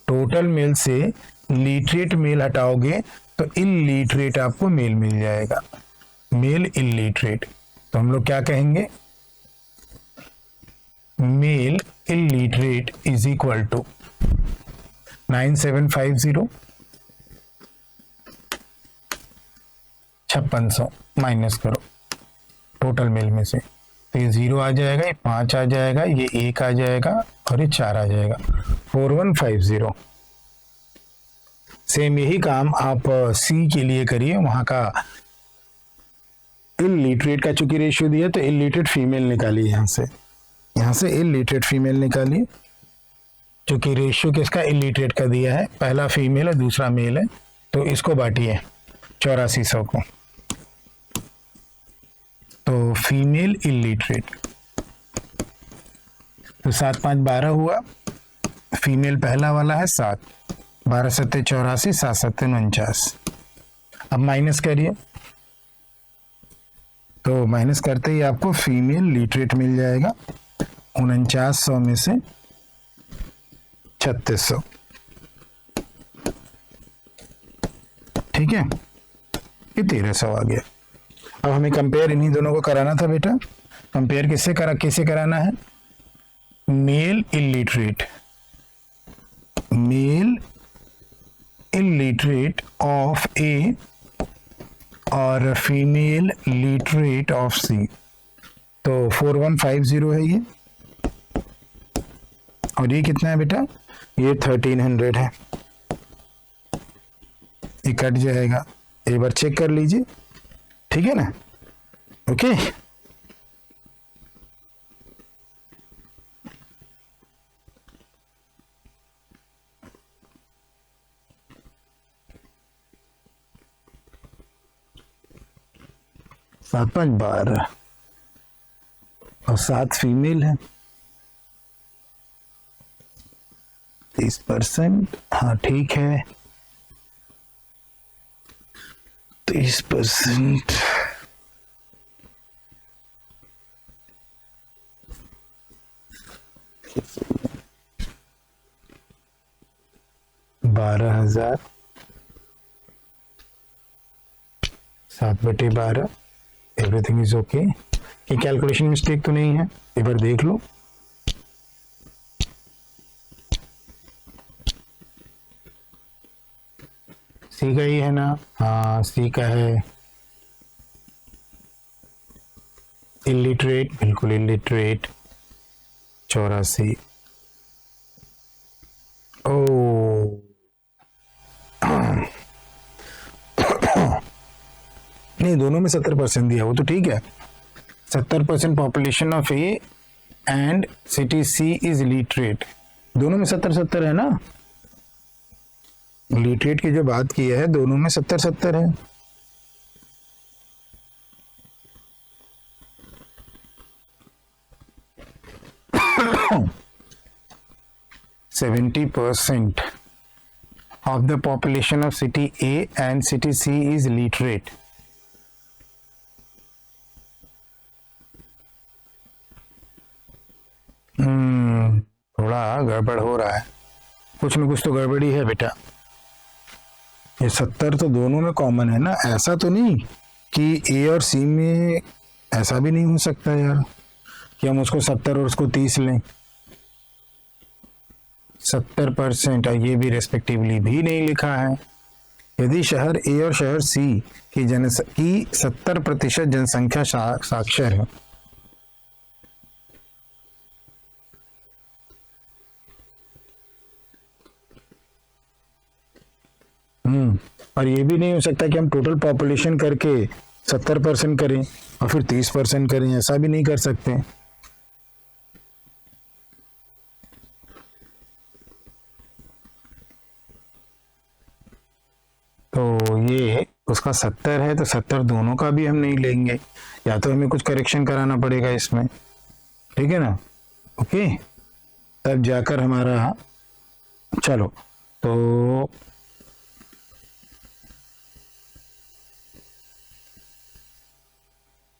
टोटल मेल से लिटरेट मेल हटाओगे तो इलिटरेट आपको मेल मिल जाएगा, मेल इलिटरेट। तो हम लोग क्या कहेंगे, male illiterate is equal to 9750 5600 minus करो टोटल मेल में से, तो ये 0 आ जाएगा, ये 5 आ जाएगा, ये 1 आ जाएगा और ये 4 आ जाएगा, 4150। सेम यही काम आप सी के लिए करिए। वहां का इलिटरेट का चूंकि रेशियो दिया तो इलिटरेट फीमेल निकालिए, यहाँ से इलिटरेट फीमेल निकालिए, चूंकि रेशियो किसका, इलिटरेट का दिया है, पहला फीमेल है दूसरा मेल है, तो इसको बांटिए 8400 को। तो फीमेल इलिटरेट, तो 7 5 12 हुआ, फीमेल पहला वाला है 7, 12 7 84, 7 7 49। अब माइनस करिए, तो माइनस करते ही आपको फीमेल लिटरेट मिल जाएगा 4900 में से 3600, ठीक है, ये 1300 आ गया। अब हमें कंपेयर इन्हीं दोनों को कराना था बेटा। कंपेयर किससे कराना है, मेल इलिटरेट ऑफ ए और फीमेल लिटरेट ऑफ सी। तो 4150 है ये, और ये कितना है बेटा, ये 1300 है। ये कट जाएगा, एक बार चेक कर लीजिए, ठीक है ना, ओके। सात 5 12 और 7 फीमेल है, 30%, हाँ ठीक है, 30%, $12,000, 7/12, एवरीथिंग इज ओके। ये कैलकुलेशन मिस्टेक तो नहीं है, एक बार देख लो। सी का ही है ना, हाँ सी का है, इलिटरेट, बिल्कुल इलिटरेट 84। ओ नहीं, दोनों में 70% दिया, वो तो ठीक है। 70% population of A and city C is literate, दोनों में 70-70 है ना। लिटरेट की जो बात की है, दोनों में 70-70 है। %70 of the population of city A and city C is literate. थोड़ा गड़बड़ हो रहा है, कुछ न कुछ तो गड़बड़ी है बेटा। ये 70 तो दोनों में कॉमन है ना, ऐसा तो नहीं कि ए और सी में, ऐसा भी नहीं हो सकता यार कि हम उसको 70 और उसको 30 लें। 70% और ये भी रेस्पेक्टिवली भी नहीं लिखा है। यदि शहर ए और शहर सी की 70% जनसंख्या साक्षर है, और ये भी नहीं हो सकता कि हम टोटल पॉपुलेशन करके 70% करें और फिर 30% करें, ऐसा भी नहीं कर सकते। तो ये उसका 70 है तो 70 दोनों का भी हम नहीं लेंगे, या तो हमें कुछ करेक्शन कराना पड़ेगा इसमें, ठीक है ना। ओके, तब जाकर हमारा, चलो तो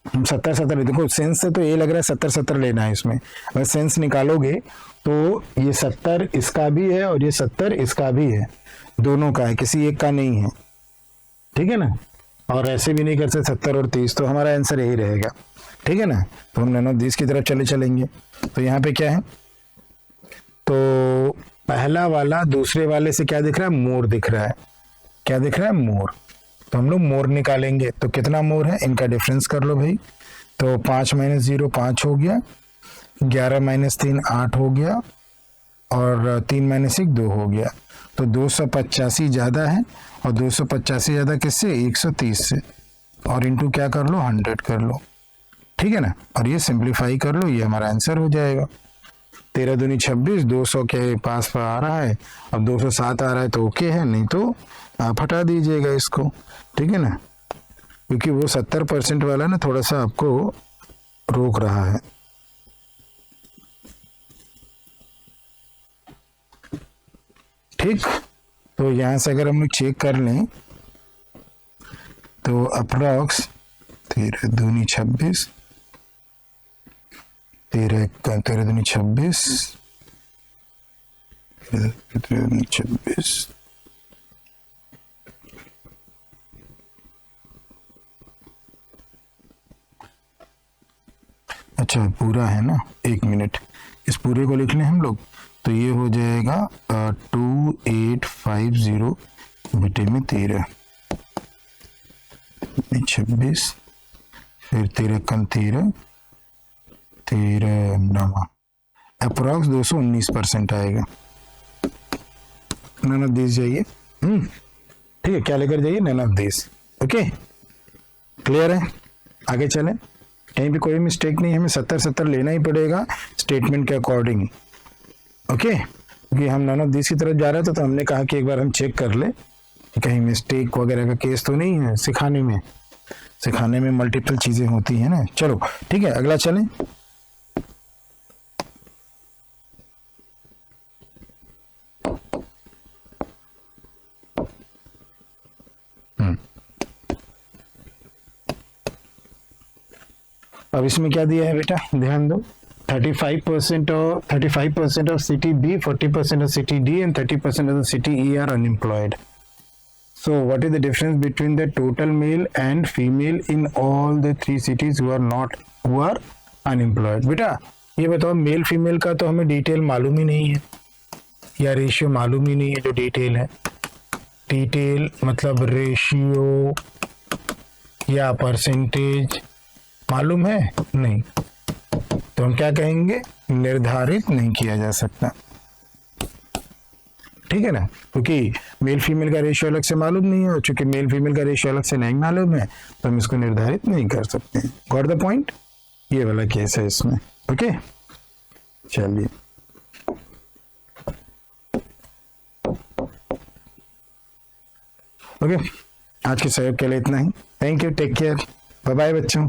हम 70 देखो सेंस से तो ये लग रहा है 70 लेना है इसमें, अगर सेंस निकालोगे तो ये 70 इसका भी है और ये 70 इसका भी है, दोनों का है, किसी एक का नहीं है, ठीक है ना। और ऐसे भी नहीं कर सकते 70 और 30, तो हमारा आंसर यही रहेगा, ठीक है ना। तो हम नॉन ऑफ दिस की तरफ चलेंगे। तो यहाँ पे क्या है, तो पहला वाला दूसरे वाले से क्या दिख रहा है, मोर दिख रहा है, क्या दिख रहा है, मोर। तो हम लोग मोर निकालेंगे, तो कितना मोर है, इनका डिफरेंस कर लो भाई। तो 5 - 0 5 हो गया, 11 - 3 8 हो गया, और 3 - 1 2 हो गया। तो 285 ज़्यादा है, और 285 ज़्यादा किससे, 130 से, और इंटू क्या कर लो, 100 कर लो, ठीक है ना। और ये सिंप्लीफाई कर लो, ये हमारा आंसर हो जाएगा। 13 दूनी 26, 200 के पास आ रहा है, अब 207 आ रहा है तो ओके है, नहीं तो आप हटा दीजिएगा इसको, ठीक है ना, क्योंकि वो 70% वाला ना थोड़ा सा आपको रोक रहा है। ठीक, तो यहां से अगर हम लोग चेक कर लें तो अप्रॉक्स 13 दूनी 26, 13 दूनी 26, 13 दूनी 26, अच्छा पूरा है ना, 1 मिनट, इस पूरे को लिख लें हम लोग, तो ये हो जाएगा 2850 बटे में 13 26, फिर 13 कम 13 13 9, अप्रॉक्स 219% आएगा। नन ऑफ दिस जाइए, ठीक है, क्या लेकर जाइए, none of this. Okay, clear है, आगे चलें, कहीं भी कोई मिस्टेक नहीं, हमें 70 लेना ही पड़ेगा स्टेटमेंट के अकॉर्डिंग, ओके, क्योंकि हम नन ऑफ दिस की तरफ जा रहे थे, तो हमने कहा कि एक बार हम चेक कर ले कि कहीं मिस्टेक वगैरह का केस तो नहीं है। सिखाने में मल्टीपल चीजें होती हैं ना। चलो ठीक है, अगला चलें। अब इसमें क्या दिया है बेटा, ध्यान दो, 35% of city B, 40% of city D, and 30% of the city E are unemployed. So what is the difference between the total male and female in all the 3 cities who are unemployed? बेटा ये बताओ, male female का तो हमें detail मालूम ही नहीं है, या रेशियो मालूम ही नहीं है। जो डिटेल है, डिटेल मतलब रेशियो या परसेंटेज मालूम है नहीं, तो हम क्या कहेंगे, निर्धारित नहीं किया जा सकता, ठीक है ना, क्योंकि मेल फीमेल का रेशियो अलग से मालूम नहीं है, और चूंकि मेल फीमेल का रेशियो अलग से नहीं मालूम है तो हम इसको निर्धारित नहीं कर सकते। गॉट द पॉइंट, ये वाला केस है इसमें। ओके चलिए, ओके आज के सहयोग के लिए इतना ही। Thank you, take care, bye bye बच्चों।